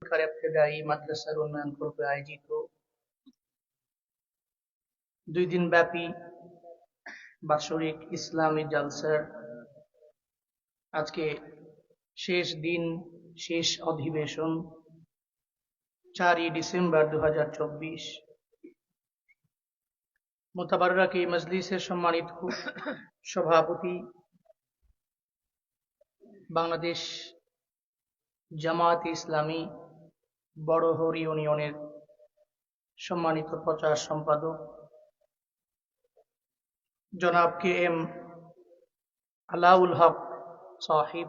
ইবতেদায়ী মাদ্রাসার উন্নয়ন কর্তৃক আয়োজিত 2 দিন ব্যাপী বাৎসরিক ইসলামী জালসার আজকে শেষ দিন, শেষ অধিবেশন 4ই ডিসেম্বর 2024। মোতাবাররাক এই মজলিসের সম্মানিত সভাপতি, বাংলাদেশ জামায়াতে ইসলামী বড়হর ইউনিয়নের সম্মানিত প্রচার সম্পাদক জনাব কে এম আলাউল হক সাহিব,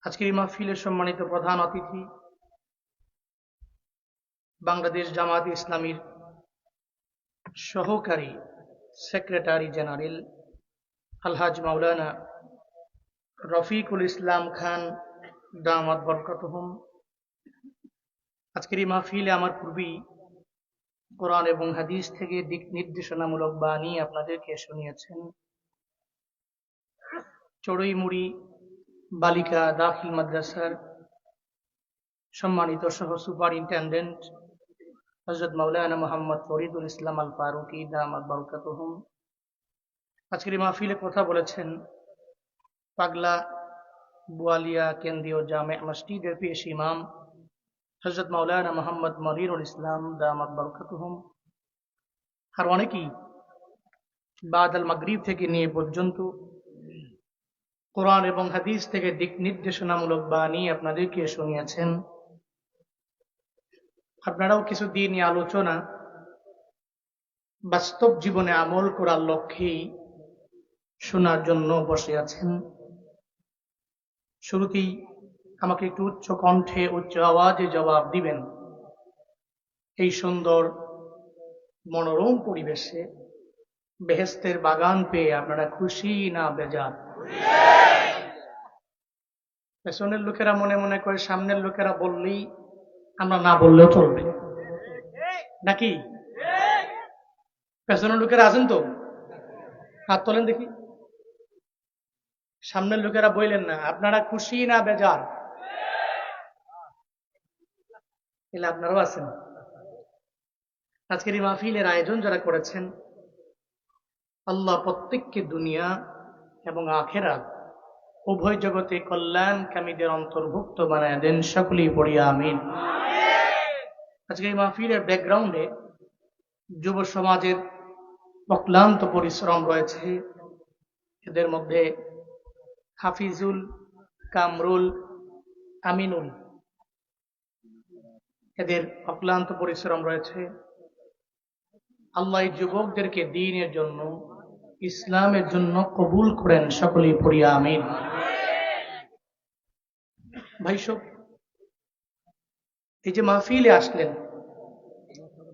আজকের এই মাহফিলের সম্মানিত প্রধান অতিথি বাংলাদেশ জামায়াতে ইসলামীর সহকারী সেক্রেটারি জেনারেল আলহাজ মাওলানা রফিকুল ইসলাম খান দামাত বরকাতুহুম। আজকের এই মাহফিলে আমার পূর্বেই কোরআন এবং হাদিস থেকে দিক নির্দেশনামূলক বাণী আপনাদেরকে শুনিয়েছেন। চড়ুইমুড়ি বালিকা দাখিল মাদ্রাসার সম্মানিত সহ সুপারিনটেন্ডেন্ট হযরত মাওলানা মোহাম্মদ ফরিদুল ইসলাম আল ফারুকি দামাত বরকাতুহুম আজকের এই মাহফিলে কথা বলেছেন পাগলা বোয়ালিয়া কেন্দ্রীয় জামে মসজিদের পেশ ইমাম হযরত মাওলানা মোহাম্মদ মনিরুল ইসলাম দামাত বরকাতুহুম। আর অনেকেই বাদাল মাগরিব থেকে নিয়ে পর্যন্ত কোরআন এবং হাদিস থেকে দিক নির্দেশনামূলক বাণী আপনাদেরকে শুনিয়েছেন। আপনারাও কিছু দিনই আলোচনা বাস্তব জীবনে আমল করার লক্ষ্যেই শোনার জন্য বসে আছেন। শুরুতেই আমাকে একটু উচ্চ কণ্ঠে উচ্চ আওয়াজে জবাব দিবেন, এই সুন্দর মনোরম পরিবেশে বেহেশতের বাগান পেয়ে আপনারা খুশি না বেজার? পেছনের লোকেরা মনে মনে করে সামনের লোকেরা বললেই আমরা না বললেও চলবে নাকি? পেছনের লোকেরা আছেন তো? হাত তোলেন দেখি। সামনের লোকেরা বললেন না, আপনারা খুশি না বেজার? এলে আপনারাও আছেন। আজকের এই মাহফিলের আয়োজন যারা করেছেন, আল্লাহ প্রত্যেককে দুনিয়া এবং আখিরাত উভয় জগতে কল্যাণকামীদের অন্তর্ভুক্ত বানায় দেন। সকলেই পড়ি আমিন। আজকে এই মাহফিলের ব্যাকগ্রাউন্ডে যুব সমাজের অক্লান্ত পরিশ্রম রয়েছে। এদের মধ্যে হাফিজুল, কামরুল, আমিনুল, এদের অক্লান্ত পরিশ্রম রয়েছে। আল্লাহ এই যুবকদেরকে দ্বীনের জন্য, ইসলামের জন্য কবুল করেন। সকলেই পড়ি আমিন। ভাই সব, এই যে মাহফিলে আসলেন,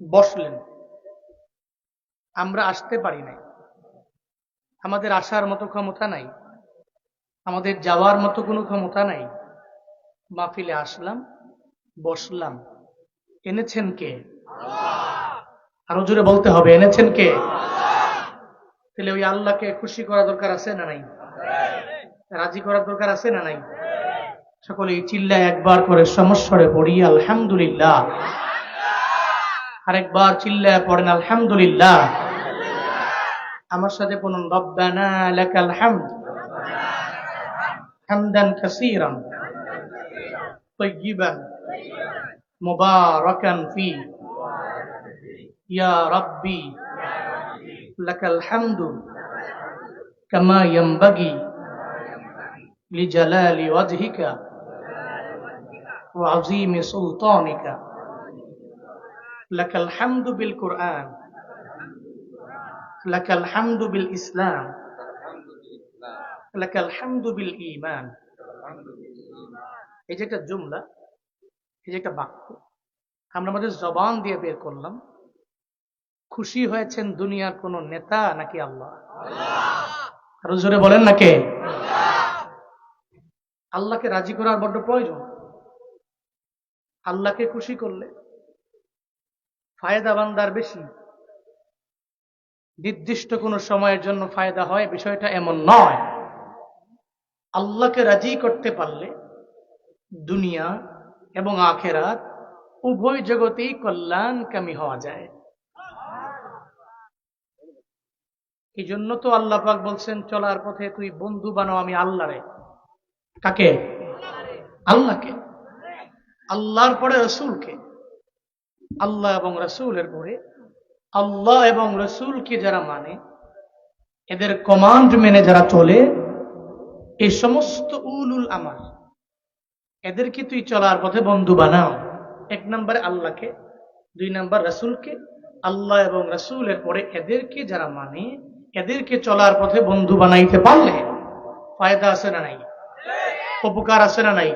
বসলেন, আমরা আসতে পারি নাই, আমাদের আসার মতো ক্ষমতা নাই, আমাদের যাওয়ার মতো কোনো ক্ষমতা নাই। মাহফিলে আসলাম, বসলাম, এনেছেন কে? আরো জোরে বলতে হবে, এনেছেন কে? তাহলে ওই আল্লাহকে খুশি করা দরকার আছে না নাই? রাজি করার দরকার আছে না নাই? সকলেই চিল্লায় একবার করে সমস্বরে পড়ি আলহামদুলিল্লাহ। আরেকবার চিল্লায় পড়েন আলহামদুলিল্লাহ। আমার সাথে বলুন রব্বানা লাকাল হামদ হামদান কাসীরান তাইয়িবান মুবারাকান ফি ইয়া রাব্বি লাকাল হামদু কামা ইয়ানবাগি লিজালালি ওয়াজহিকা ওয়া আযীমি সুলতানিকা লাকাল হামদু বিল কুরআন লাকাল হামদু বিল ইসলাম লাকাল হামদু বিল ঈমান। এই যে একটা জুমলা, এই যে একটা বাক্য আমরা আমাদের জবান দিয়ে বের করলাম। খুশি হয়েছেন দুনিয়ার কোন নেতা নাকি আল্লাহ? আরো জোরে বলেন না কে? আল্লাহকে রাজি করার বড্ড প্রয়োজন। আল্লাহকে খুশি করলে ফায়দা বান্দার বেশি। নির্দিষ্ট কোন সময়ের জন্য ফায়দা হয়, বিষয়টা এমন নয়। আল্লাহকে রাজি করতে পারলে দুনিয়া এবং আখেরাত উভয় জগতেই কল্যাণকামী হওয়া যায়। এই জন্য তো আল্লাহ পাক বলছেন, চলার পথে তুই বন্ধু বানাও আমি আল্লাহরে। কাকে? আল্লাহকে। আল্লাহর পরে রসুলকে। আল্লাহ এবং রসুলের পরে আল্লাহ এবং রসুলকে যারা মানে, এদের কমান্ড মেনে যারা চলে, এই সমস্ত উলুল আমার, এদেরকে তুই চলার পথে বন্ধু বানাও। এক নম্বরে আল্লাহকে, দুই নম্বর রসুলকে, আল্লাহ এবং রসুলের পরে এদেরকে যারা মানে, এদেরকে চলার পথে বন্ধু বানাইতে পারলে ফায়দা আছে না নাই? উপকার আছে না নাই?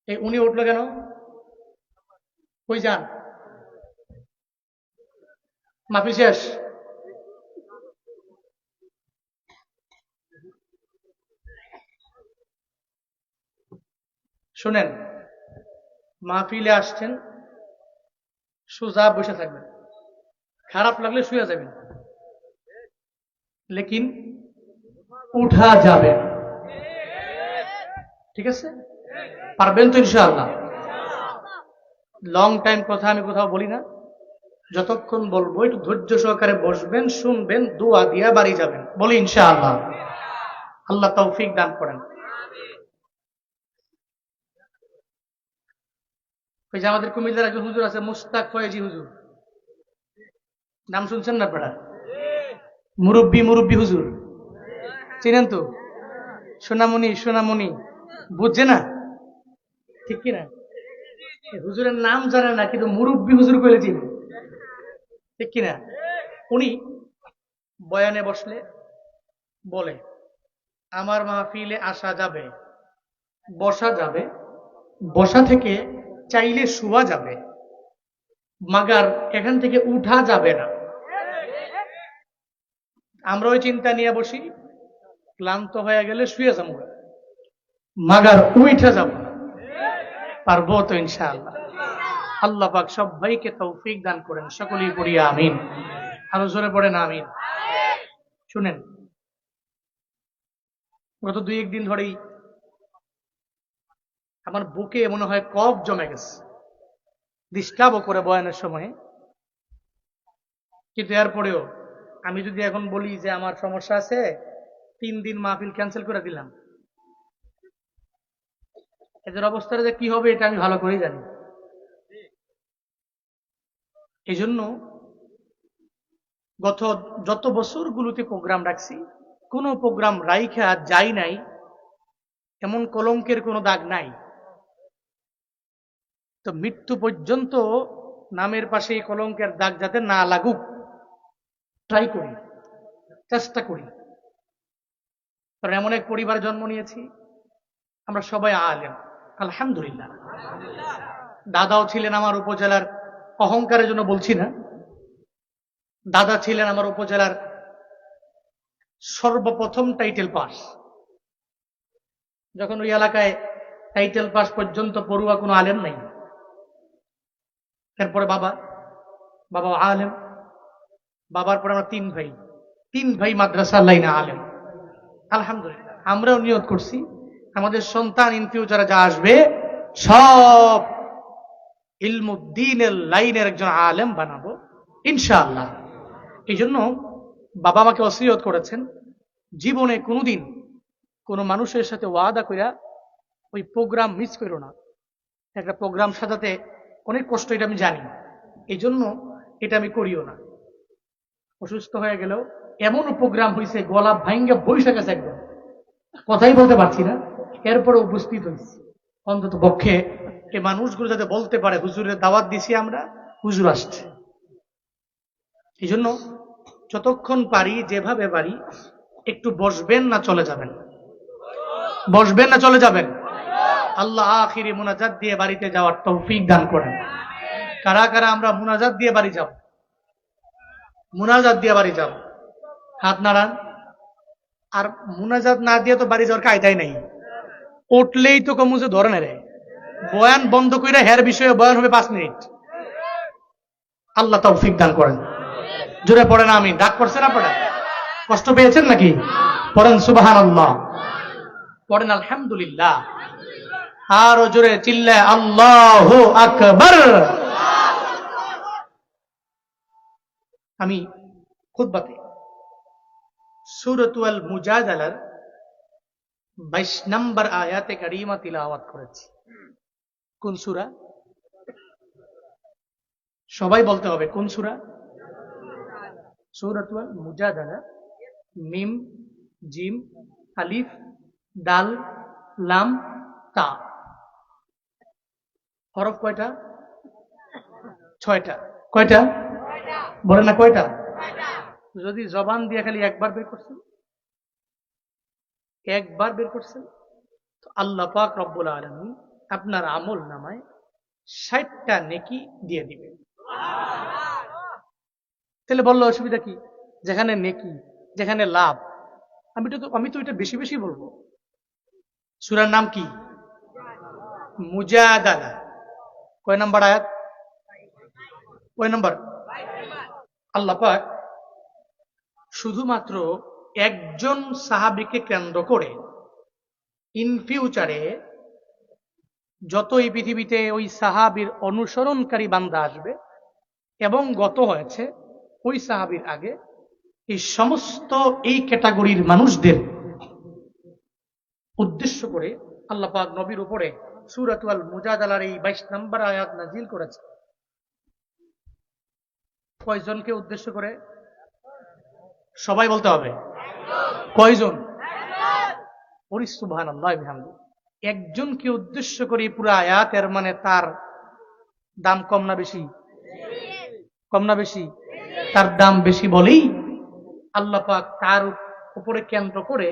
এই উনি উঠলো কেন? কই যান? মাফি শেষ? শুনেন, মাহফিলে আসছেন, সোজা বসে থাকবেন, খারাপ লাগলে শুয়ে যাবেন, লেকিন উঠা যাবে। ঠিক আছে? পারবেন তো ইনশাআল্লাহ? লং টাইম কথা আমি কোথাও বলি না, যতক্ষণ বলবো একটু ধৈর্য সহকারে বসবেন, শুনবেন, দোয়া দিয়া বাড়ি যাবেন। বলি ইনশাআল্লাহ। আল্লাহ তৌফিক দান করেন। ওই যে আমাদের কুমিল্লার একজন হুজুর আছে, মুস্তাক ফয়েজি হুজুর, নাম শুনছেন না আপনারা? মুরব্বী হুজুর চিনেন তো? সোনামণি বুঝছে না? ঠিক কিনা? হুজুরের নাম জানে না, কিন্তু মুরব্বী হুজুর কইলে চিনি। ঠিক কিনা? উনি বয়ানে বসলে বলে, আমার মাহফিলে আসা যাবে, বসা যাবে, বসা থেকে চাইলে শোয়া যাবে, মাগার এখান থেকে উঠা যাবে না। আমরা ওই চিন্তা নিয়ে বসি, ক্লান্ত হয়ে গেলে শুয়ে যাবো, মাগার উঠা যাব না। পারবো তো ইনশাআল্লাহ? আল্লাহ পাক সবাইকে তৌফিক দান করেন, সকলেই পড়ি আমিন। আরো জোরে পড়েন আমিন। শুনেন, গত 2-1 দিন ধরেই আমার বুকে মনে হয় কফ জমে গেছে, ডিস্টার্বও করে বয়ানের সময়। কিন্তু এরপরেও আমি যদি এখন বলি যে আমার সমস্যা আছে, 3 দিন মাহফিল ক্যান্সেল করে দিলাম, এদের অবস্থাটা যে কি হবে এটা আমি ভালো করেই জানি। এই জন্য গত যত বছরগুলোতে প্রোগ্রাম রাখছি, কোনো প্রোগ্রাম রাইখা যাই নাই, এমন কলঙ্কের কোনো দাগ নাই। তো মৃত্যু পর্যন্ত নামের পাশে এই কলঙ্কের দাগ যাতে না লাগুক ট্রাই করি, চেষ্টা করি। কারণ এমন এক পরিবারে জন্ম নিয়েছি, আমরা সবাই আলেম আলহামদুলিল্লাহ। দাদাও ছিলেন আমার উপজেলার, অহংকারের জন্য বলছি না, দাদা ছিলেন আমার উপজেলার সর্বপ্রথম টাইটেল পাস। যখন ওই এলাকায় টাইটেল পাস পর্যন্ত পড়ুয়া কোনো আলেম নাই। এরপরে বাবা আলেম, বাবার পরে আমরা 3 ভাই মাদ্রাসার লাইনে আলেম আলহামদুলিল্লাহ। আমরাও নিয়ত করছি আমাদের সন্তান ইন ফিউচারে যা আসবে সব ইলমুদ্দিনের লাইনের একজন আলেম বানাবো ইনশাআল্লাহ। এই জন্য বাবা আমাকে ওসিয়ত করেছেন, জীবনে কোনোদিন কোনো মানুষের সাথে ওয়াদা কইরা ওই প্রোগ্রাম মিস করো না। একটা প্রোগ্রাম সাজাতে অনেক কষ্ট, এটা আমি জানি, এই জন্য এটা আমি করিও না। অসুস্থ হয়ে গেলেও এমনও প্রোগ্রাম হয়েছে, গলা ভাঙ্গা বৈশা গেছে, একদম কথাই বলতে পারছি না, এরপরে উপস্থিত হয়েছি। অন্তত পক্ষে এই মানুষগুলো যাতে বলতে পারে হুজুরের দাওয়াত দিছি আমরা, হুজুর আসছে। এই জন্য যতক্ষণ পারি, যেভাবে পারি, একটু বসবেন না চলে যাবেন, বসবেন না চলে যাবেন। আল্লাহ আখিরি মুনাজাত দিয়ে বাড়িতে যাওয়ার তৌফিক দান করেন। কারা কারা আমরা মুনাজাত দিয়ে বাড়ি যাব? মুনাজাত দিয়ে বাড়ি যাব, হাত নাড়ান। আর মুনাজাত না দিয়ে তো বাড়ি যাওয়ার কায়দাই নাই। উঠলেই তো কমুজে ধরে নেয়, বয়ান বন্ধ করে হের বিষয়ে বয়ান হবে 5 মিনিট। আল্লাহ তৌফিক দান করেন। জোরে পড়েন আমিন। ডাক করছেন আপনারা? কষ্ট পেয়েছেন নাকি? পড়েন সুবহানাল্লাহ, পড়েন আলহামদুলিল্লাহ। আরো জোরে চিল্লায় আল্লাহু আকবার। আমি খুতবাতে সূরাতুল মুজাদালার 22 নম্বর আয়াতে কারিমা তিলাওয়াত করেছি। কোন সূরা? সবাই বলতে হবে কোন সূরা? সূরাতুল মুজাদালা। মিম, জিম, আলিফ, দাল, লাম, তা। হরফ কয়টা? 6টা। কয়টা? বলেন না কয়টা? যদি জবান দিয়ে খালি একবার বের করছেন, একবার বের করছেন, তো আল্লাহ পাক রব্বুল আলামিন আপনার আমল নামায় 60টা নেকি দিয়ে দিবেন। তাহলে বললো অসুবিধা কি? যেখানে নেকি, যেখানে লাভ, আমি তো এটা বেশি বেশি বলবো। সূরার নাম কি? মুজাদালা। কয় নাম্বার আয়াত? কয় নাম্বার? আল্লাহ পাক শুধুমাত্র একজন সাহাবীকে কেন্দ্র করে ইন ফিউচারে যত এই পৃথিবীতে ওই সাহাবীর অনুসরণকারী বান্দা আসবে এবং গত হয়েছে ওই সাহাবীর আগে, এই সমস্ত এই ক্যাটাগরির মানুষদের উদ্দেশ্য করে আল্লাহ পাক নবীর উপরে সূরাতুল মুজাদালার এই 22 নম্বর আয়াত নাজিল করেছে। কয়জনকে উদ্দেশ্য করে? সবাই বলতে হবে। কয়জন? সুবহানাল্লাহ বিহামদি। একজনকে উদ্দেশ্য করে পুরো আয়াত, এর মানে তার দাম কম না বেশি? কম না বেশি? তার দাম বেশি বলেই আল্লাহ পাক তার উপরে কেন্দ্র করে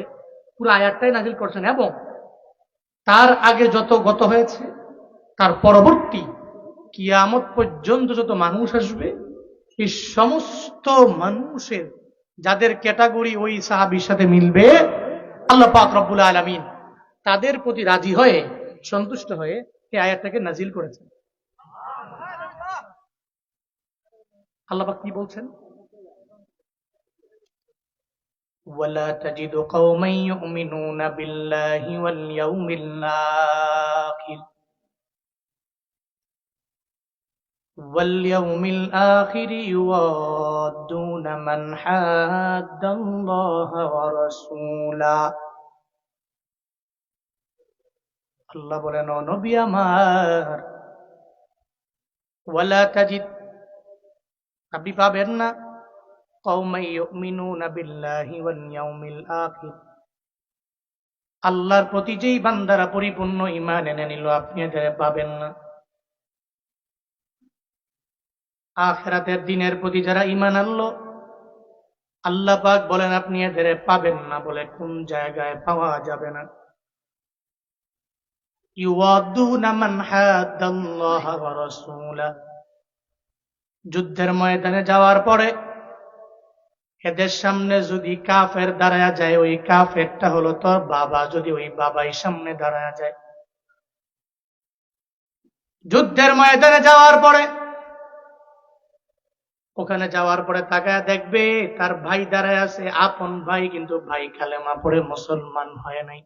পুরো আয়াতটাই নাজিল করছেন। এবং তার আগে যত গত হয়েছে, তার পরবর্তী কিয়ামত পর্যন্ত যত মানুষ আসবে, এই সমস্ত মানুষের যাদের ক্যাটাগরি ওই সাহাবীর সাথে মিলবে, আল্লাহ পাক রব্বুল আলামিন তাদের প্রতি রাজি হয়ে, সন্তুষ্ট হয়ে এই আয়াতটাকে নাজিল করেছেন। আল্লাহ পাক কি বলছেন? ওয়ালা তাজিদু কওমান ইউমিনুনা বিল্লাহি ওয়াল ইয়াউমিল আখির واليوم الآخر يوادون من حاد الله ورسوله। আল্লাহ বলেন, ও নবী আমার, ওয়ালা তাজিদ, আপনি পাবেন না, কওমান ইউমিনুনা বিল্লাহি ওয়াল ইয়াউমিল আখির, আল্লাহর প্রতি যেই বান্দারা পরিপূর্ণ ঈমান এনে নিল, আপনি এদের পাবেন না। আখিরাতের দিনের প্রতি যারা ঈমান আনলো, আল্লাহ পাক বলেন আপনি এদের পাবেন না। বলে কোন জায়গায় পাওয়া যাবে না? ইউয়াদুনা মান হাদাল্লাহ ওয়া রাসূলা, যুদ্ধের ময়দানে যাওয়ার পরে এদের সামনে যদি কাফের দাঁড়ায়া যায়, ওই কাফেরটা হলো তোর বাবা, যদি ওই বাবাই সামনে দাঁড়ায়া যায়, যুদ্ধের ময়দানে যাওয়ার পরে, ওখানে যাওয়ার পরে তাকায় দেখবে তার ভাই দাঁড়ায় আছে, আপন ভাই, কিন্তু ভাই কালেমা পড়ে মুসলমান হয় নাই।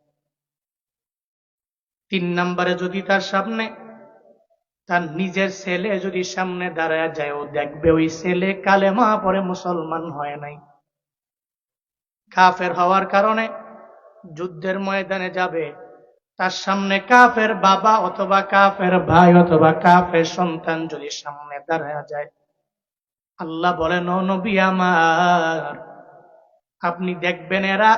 3 নম্বরে যদি তার সামনে তার নিজের ছেলে যদি সামনে দাঁড়ায় যায়, ও দেখবে ওই ছেলে কালেমা পড়ে মুসলমান হয় নাই। কাফের হওয়ার কারণে যুদ্ধের ময়দানে যাবে, তার সামনে কাফের বাবা অথবা কাফের ভাই অথবা কাফের সন্তান যদি সামনে দাঁড়ায় যায়, আল্লাহ বলেন, ও নবী আমার, আপনি দেখবেন এরা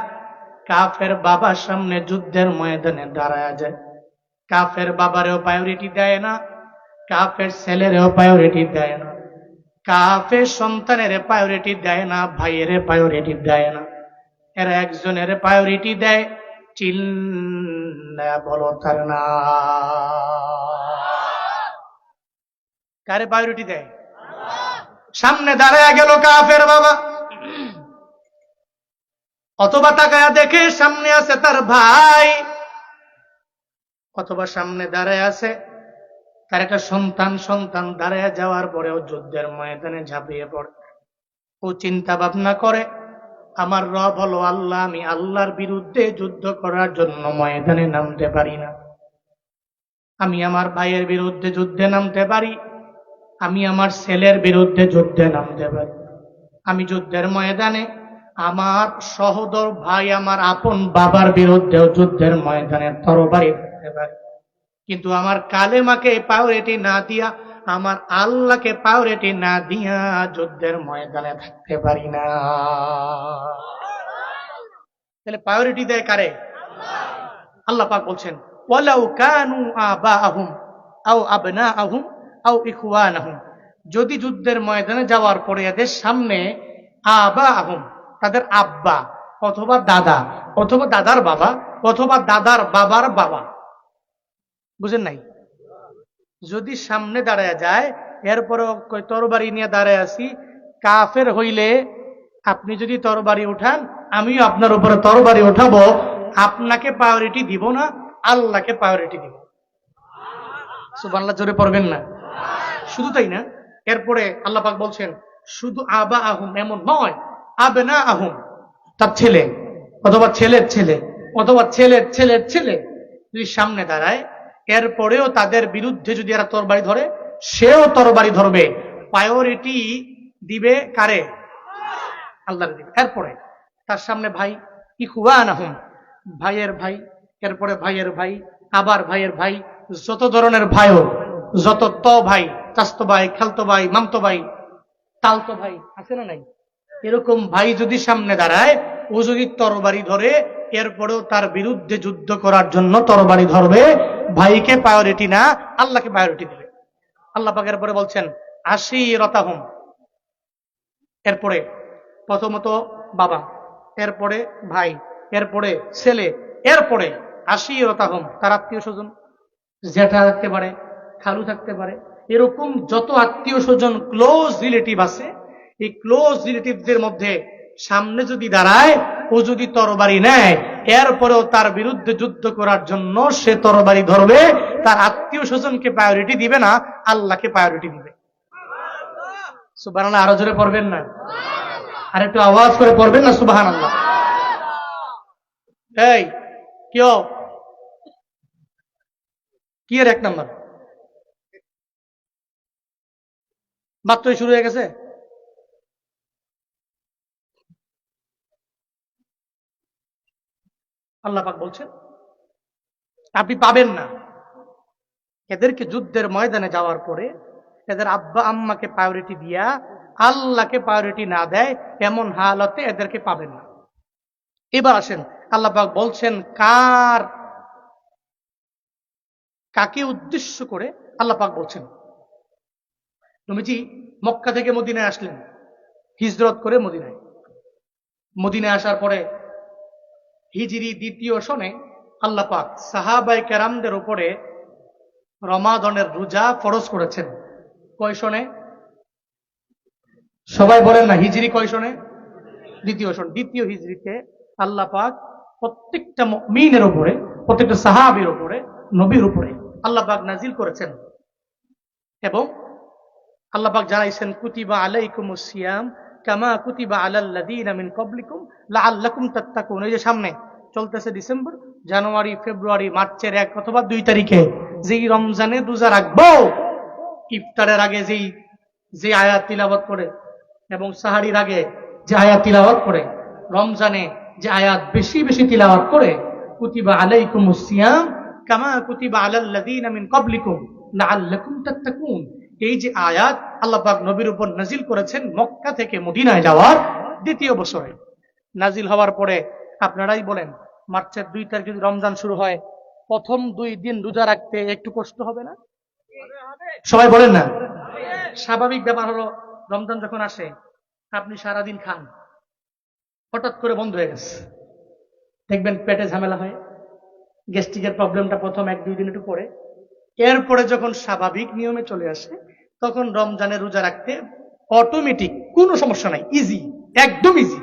কাফের বাবার সামনে যুদ্ধের ময়দানে দাঁড়ায় যায়, কাফের বাবারেও প্রায়োরিটি দেয় না, কাফের ছেলেরেও প্রায়োরিটি দেয় না, কাফের সন্তানের প্রায়োরিটি দেয় না, ভাইয়ের প্রায়োরিটি দেয় না, এরা একজনের প্রায়োরিটি দেয়। চিল্লায়া বলো তার না। কারে প্রায়োরিটি দেয়? সামনে দাঁড়ায় গেল কাফের বাবা, অথবা তাকায়া দেখে সামনে আছে তার ভাই, অথবা সামনে দাঁড়ায় আছে তার একটা সন্তান দাঁড়ায় যাওয়ার পরেও যুদ্ধের ময়দানে ঝাঁপিয়ে পড়ে। ও চিন্তা ভাবনা করে, আমার রব হলো আল্লাহ, আমি আল্লাহর বিরুদ্ধে যুদ্ধ করার জন্য ময়দানে নামতে পারি না। আমি আমার ভাইয়ের বিরুদ্ধে যুদ্ধে নামতে পারি, আমি আমার ছেলের বিরুদ্ধে যুদ্ধে নামতে পারি। আমি যুদ্ধের ময়দানে আমার সহোদর ভাই, আমার আপন বাবার বিরুদ্ধেও যুদ্ধের ময়দানে তরবারি ধরতে পারি। কিন্তু আমার কালেমাকে প্রায়োরিটি না দিয়া, আমার আল্লাহকে প্রায়োরিটি না দিয়া যুদ্ধের ময়দানে থাকতে পারি না। তাহলে প্রায়োরিটি দেয় কারে? আল্লাহ পাক বলছেন, ওয়ালাউ কানু আবাআহুম আও আবনাআহুম আও ইখওয়ানাহুম, যদি যুদ্ধের ময়দানে যাওয়ার পরে এদের সামনে আবাআহুম, তাদের আব্বা অথবা দাদা অথবা দাদার বাবা অথবা দাদার বাবার বাবা, বুঝেন নাই? যদি সামনে দাঁড়ায় যায়, এরপরে তরবারি নিয়ে দাঁড়ায় আছি, কাফের হইলে আপনি যদি তরবারি উঠান, আমিও আপনার উপরে তরবারি উঠাবো, আপনাকে প্রায়োরিটি দিব না, আল্লাহকে প্রায়োরিটি দিব। সুবহানাল্লাহ জোরে পড়বেন না? শুধু তাই না, এরপরে আল্লাহ পাক বলছেন শুধু আবা আহুম এমন নয়, আবনা আহুম, তার ছেলে অথবা ছেলের ছেলে অথবা ছেলের ছেলের ছেলে যদি সামনে দাঁড়ায়, এরপরেও তাদের বিরুদ্ধে যদি এরা তরবারি ধরে, সেও তরবারি ধরবে। প্রায়োরিটি দিবে কারে? আল্লাহর দিবে। এরপরে তার সামনে ভাই, ইখওয়ানাহুম, ভাইয়ের ভাই, এরপরে ভাইয়ের ভাই, আবার ভাইয়ের ভাই, যত ধরনের ভাইও, যত ভাই, চাস্তো ভাই, খালতো ভাই, মামতো ভাই, তালতো ভাই আছে না নাই, এরকম ভাই যদি সামনে দাঁড়ায়, ও যদি তরবারি ধরে, এরপরেও তার বিরুদ্ধে যুদ্ধ করার জন্য তরবারি ধরবে। ভাইকে প্রায়োরিটি না, আল্লাহকে প্রায়োরিটি দিবে। আল্লাহ পাক এরপরে বলছেন আশিরাতাহুম, এরপরে প্রথমত বাবা, এরপরে ভাই, এরপরে ছেলে, এরপরে আশিরাতাহুম, তার আত্মীয় স্বজন, জ্যাঠা থাকতে পারে, খালু থাকতে পারে, এরকম যত আত্মীয় স্বজন ক্লোজ রিলেটিভ আছে, এই ক্লোজ রিলেটিভদের মধ্যে সামনে যদি দাঁড়ায়, ও যদি তরবারি নেয়, এরপরেও তার বিরুদ্ধে যুদ্ধ করার জন্য সে তরবারি ধরবে। তার আত্মীয় স্বজনকে প্রায়োরিটি দিবে না, আল্লাহকে প্রায়োরিটি দিবে। সুবহানাল্লাহ আরো জোরে পড়বেন না? আর একটু আওয়াজ করে পড়বেন না সুবহানাল্লাহ? এই কেউ কি এর এক নাম্বার মাত্রই শুরু হয়ে গেছে। আল্লাহ পাক বলছেন আপনি পাবেন না এদেরকে যুদ্ধের ময়দানে যাওয়ার পরে এদের আব্বা আম্মাকে প্রায়োরিটি দিয়া আল্লাহকে প্রায়োরিটি না দেয়, এমন হালতে এদেরকে পাবেন না। এবার আসেন, আল্লাহ পাক বলছেন কাকে উদ্দেশ্য করে আল্লাহ পাক বলছেন। নবীজি মক্কা থেকে মদিনায় আসলেন, হিজরত করে মদিনায় আসার পরে হিজরি 2য় সনে আল্লাহ পাক সাহাবায়ে কেরামদের উপরে রমাদানের রোজা ফরজ করেছেন। কয় সনে? সবাই বলেন না, হিজরি কয় সনে? 2য় সন। 2য় হিজরিতে আল্লাহ পাক প্রত্যেকটা মুমিনের উপরে, প্রত্যেকটা সাহাবীর উপরে, নবীর উপরে আল্লাহ পাক নাজিল করেছেন। এবং আল্লাহ পাক জানাইছেন কুতিবা আলাইকুমুস সিয়াম কামা কুতিবা আলাল লাযীনা মিন ক্বাবলিকুম লাআল্লাকুম তাত্তাকুন। এই যে সামনে চলতেছে ডিসেম্বর, জানুয়ারি, ফেব্রুয়ারি, মার্চের 1 অথবা 2 তারিখে যেই রমজানে রোজা রাখবো, ইফতারের আগে যে আয়াত তিলাওয়াত করে এবং সাহারির আগে যে আয়াত তিলাওয়াত করে, রমজানে যে আয়াত বেশি বেশি তিলাওয়াত করে, কুতিবা আলাইকুমুস সিয়াম কামা কুতিবা আলাল লাযীনা মিন ক্বাবলিকুম লাআল্লাকুম তাত্তাকুন। এই যে আয়াত আল্লাহ পাক নবীর উপর নাজিল করেছেন মক্কা থেকে মদিনায় যাওয়ার 2য় বছরে। নাজিল হওয়ার পরে আপনারাই বলেন, মার্চের 2 তারিখ যদি রমজান শুরু হয়, প্রথম 2 দিন রোজা রাখতে একটু কষ্ট হবে না? সবাই বলেন না? স্বাভাবিক ব্যাপার হলো, রমজান যখন আসে আপনি সারাদিন খান, হঠাৎ করে বন্ধ হয়ে গেছে, দেখবেন পেটে ঝামেলা হয়, গ্যাস্ট্রিকের প্রবলেমটা প্রথম 1-2 দিন একটু পরে, এরপরে যখন স্বাভাবিক নিয়মে চলে আসে, তখন রমজানের রোজা রাখতে অটোমেটিক কোনো সমস্যা নাই, ইজি, একদম ইজি,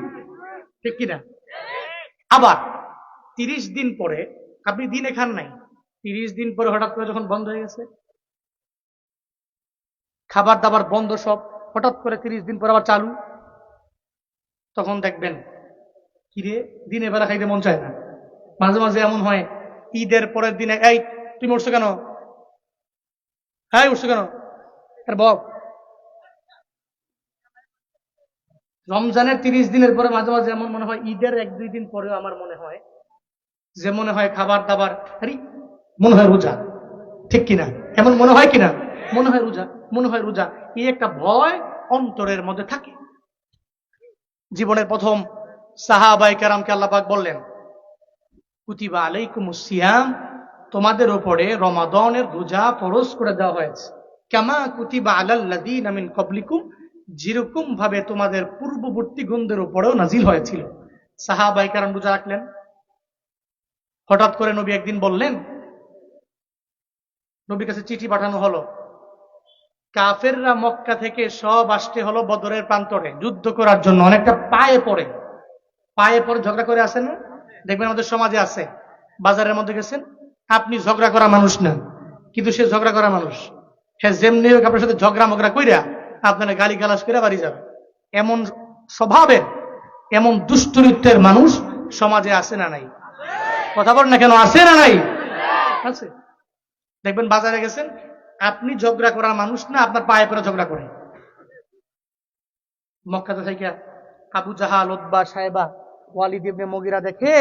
ঠিক কিনা? আবার 30 দিন পরে আপনি দিনে খান নাই, 30 দিন পরে হঠাৎ করে যখন বন্ধ হয়ে গেছে, খাবার দাবার বন্ধ সব, হঠাৎ করে 30 দিন পরে আবার চালু, তখন দেখবেন কিরে দিনে বেলা খাইতে মন চায় না। মাঝে মাঝে এমন হয়, ঈদের পরের দিনে এই তুমি উঠছো কেন, হ্যাঁ উঠছো কেন? আর বক রমজানের 30 দিনের পরে মাঝে মাঝে এমন মনে হয়, ঈদের 1-2 দিন পরেও আমার মনে হয় যে মনে হয় খাবার দাবার আরে মনে হয় রোজা, ঠিক কিনা? এমন মনে হয় কিনা? মনে হয় রোজা, মনে হয় রোজা, এই একটা ভয় অন্তরের মধ্যে থাকে। জীবনের প্রথম সাহাবায়ে কেরামকে আল্লাহ পাক বললেন, কুতিবা আলাইকুমুস সিয়াম, তোমাদের উপরে রমাদানের রোজা ফরজ করে দেওয়া হয়েছে, কামা কুতিবা আলাল্লাযীনা মিন ক্বাবলিকুম, যেরকম ভাবে তোমাদের পূর্ববর্তী গণদের উপরেও নাজিল হয়েছিল। সাহাবায়ে কেরাম রোজা রাখলেন। হঠাৎ করে নবী একদিন বললেন, নবীর কাছে চিঠি পাঠানো হলো, কাফেররা মক্কা থেকে সব আসতে হলো বদরের প্রান্তরে যুদ্ধ করার জন্য। অনেকটা পায়ে পড়ে ঝগড়া করে আসেন না, দেখবেন আমাদের সমাজে আছে। বাজারের মধ্যে গেছেন, আপনি ঝগড়া করা মানুষ না, কিন্তু সে ঝগড়া করা মানুষ। হ্যাঁ, যেমনি হোক আপনার সাথে ঝগড়া মগড়া কইরা আপনারা গালি গালাজ করে বাড়ি যাবে। এমন স্বভাবের, এমন দুষ্টরিত্বের মানুষ সমাজে আছে না নাই? কথা বল না কেন, আছে না নাই? আছে। দেখবেন বাজারে গেছেন, আপনি ঝগড়া করার মানুষ না, আপনার পায়ে পড়ে ঝগড়া করে। মক্কাতে থেকে আবু জাহাল, উতবা, সাইবা, ওয়ালিদ ইবনে মুগিরা দেখে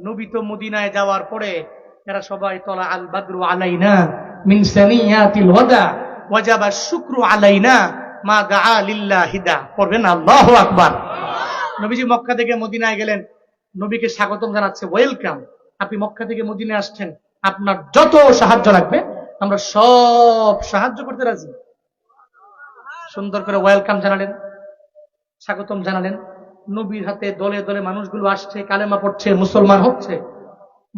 নবী তো মদিনায় যাওয়ার পরে এরা সবাই তলা আল বাদরু আলাইনা মিন সানিয়াতিল ওয়াদা ওয়াজাবা শুকরু আলাইনা মা দাআ লিল্লাহিদা, পড়বেন আল্লাহু আকবার। নবীজি মক্কা থেকে মদিনায় গেলেন, নবীকে স্বাগতম জানাচ্ছে, ওয়েলকাম, আপনি মক্কা থেকে মদিনায় আসছেন, আপনার যত সাহায্য লাগবে আমরা সব সাহায্য করতে রাজি। সুন্দর করে ওয়েলকাম জানালেন, স্বাগতম জানালেন। নবীর হাতে দলে দলে মানুষগুলো আসছে, কালেমা পড়ছে, মুসলমান হচ্ছে।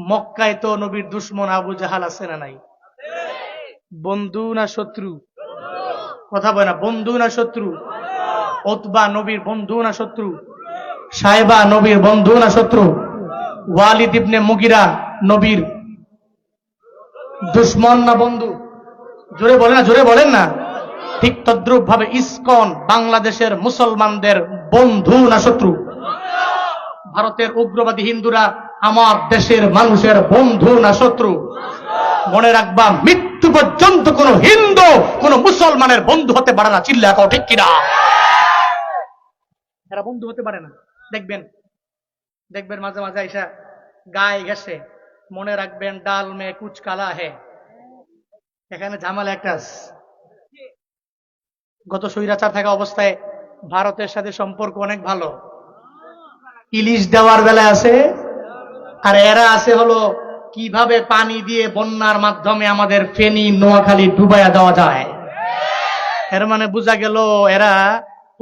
মক্কায় তো নবীর দুশমন আবু জাহাল আছে না নাই? বন্ধু না শত্রু? কথা বলে না, বন্ধু না শত্রু? উতবা নবীর বন্ধু না শত্রু? সাইবা নবীর বন্ধু না শত্রু? ওয়ালিদ ইবনে মুগিরা নবীর দুশমন না বন্ধু? জোরে বলেন না, জোরে বলেন না। ঠিক তদ্রুপ ভাবে ইসকন বাংলাদেশের মুসলমানদের বন্ধু না শত্রু? ভারতের উগ্রবাদী হিন্দুরা আমার দেশের মানুষের বন্ধু না শত্রু? মনে রাখবা, মৃত্যু পর্যন্ত কোন হিন্দু কোন মুসলমানের বন্ধু হতে পারে না। চিল্লা কও ঠিক কিনা? এরা বন্ধু হতে পারে না। দেখবেন দেখবেন মাঝে মাঝে আইসা গায়ে গেছে, মনে রাখবেন ডাল মে কুচ কালা হে, এখানে ঝামেলা একটা আছে। গত স্বৈরাচার থাকা অবস্থায় ভারতের সাথে সম্পর্ক অনেক ভালো, ইলিশ দেওয়ার বেলায় আছে। আর এরা আছে হলো কিভাবে পানি দিয়ে বন্যার মাধ্যমে আমাদের ফেনী নোয়াখালী ডুবাইয়া দেওয়া যায়। এর মানে বোঝা গেল এরা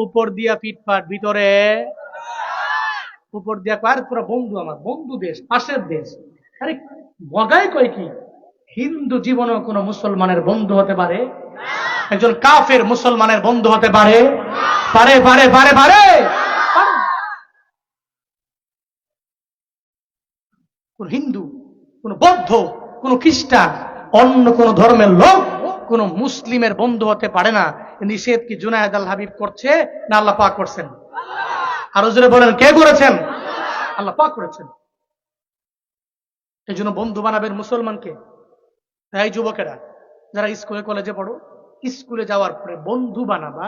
উপর দিয়া পিটপাট, ভিতরে উপর দিয়া কার পুরো বন্ধু, আমার বন্ধু দেশ, পাশের দেশ। আরে মজাই কয় কি, হিন্দু জীবনেও কোন মুসলমানের বন্ধু হতে পারে? একজন কাফের মুসলমানের বন্ধু হতে পারে? পারে পারে পারে পারে। কোন হিন্দু, কোন বৌদ্ধ, কোন খ্রিস্টান, অন্য কোন ধর্মের লোক কোন মুসলিমের বন্ধু হতে পারে না। নিষেধ কি জুনায়েদ আল হাবিব করছে না আল্লাহ পাক করছেন? আরো জোরে বলেন, কে করেছেন? আল্লাহ পাক করেছেন। এই জন্য বন্ধু বানাবেন মুসলমানকে। এই যুবকেরা যারা স্কুলে কলেজে পড়ো, স্কুলে যাওয়ার পরে বন্ধু বানাবা,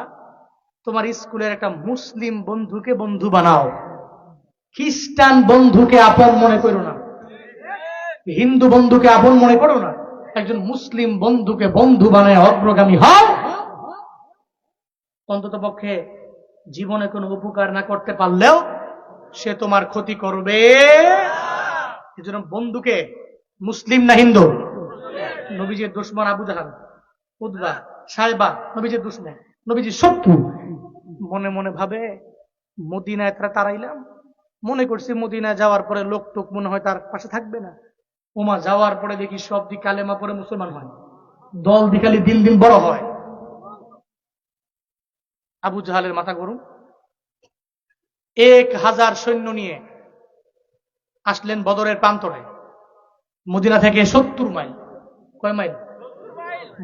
তোমার স্কুলের একটা মুসলিম বন্ধুকে বন্ধু বানাও। খ্রিস্টান বন্ধুকে আপন মনে করো না, হিন্দু বন্ধুকে আপন মনে করো না। একজন মুসলিম বন্ধুকে বন্ধু বানায় অগ্রগামী হও। অন্তত পক্ষে জীবনে কোনো উপকার না করতে পারলেও সে তোমার ক্ষতি করবে। এই জন্য বন্ধুকে, মুসলিম না হিন্দু? নবীজির দুশমন আবু জাহাল, উতবা, সাইবা নবীজির দুশমন, নবীজির শত্রু। মনে মনে ভাবে মদিনায় তারা তাড়াইলাম, মনে করছি মদিনায় যাওয়ার পরে লোক টোক মনে হয় তার পাশে থাকবে না। ওমা যাওয়ার পরে দেখি সব দিক কালেমা পরে মুসলমান হয়, দল দিকালি দিন দিন বড় হয়। আবু জাহালের মাথা গরম। 1000 সৈন্য নিয়ে আসলেন বদরের প্রান্তরে। মদিনা থেকে 70 মাইল, কয় মাইল?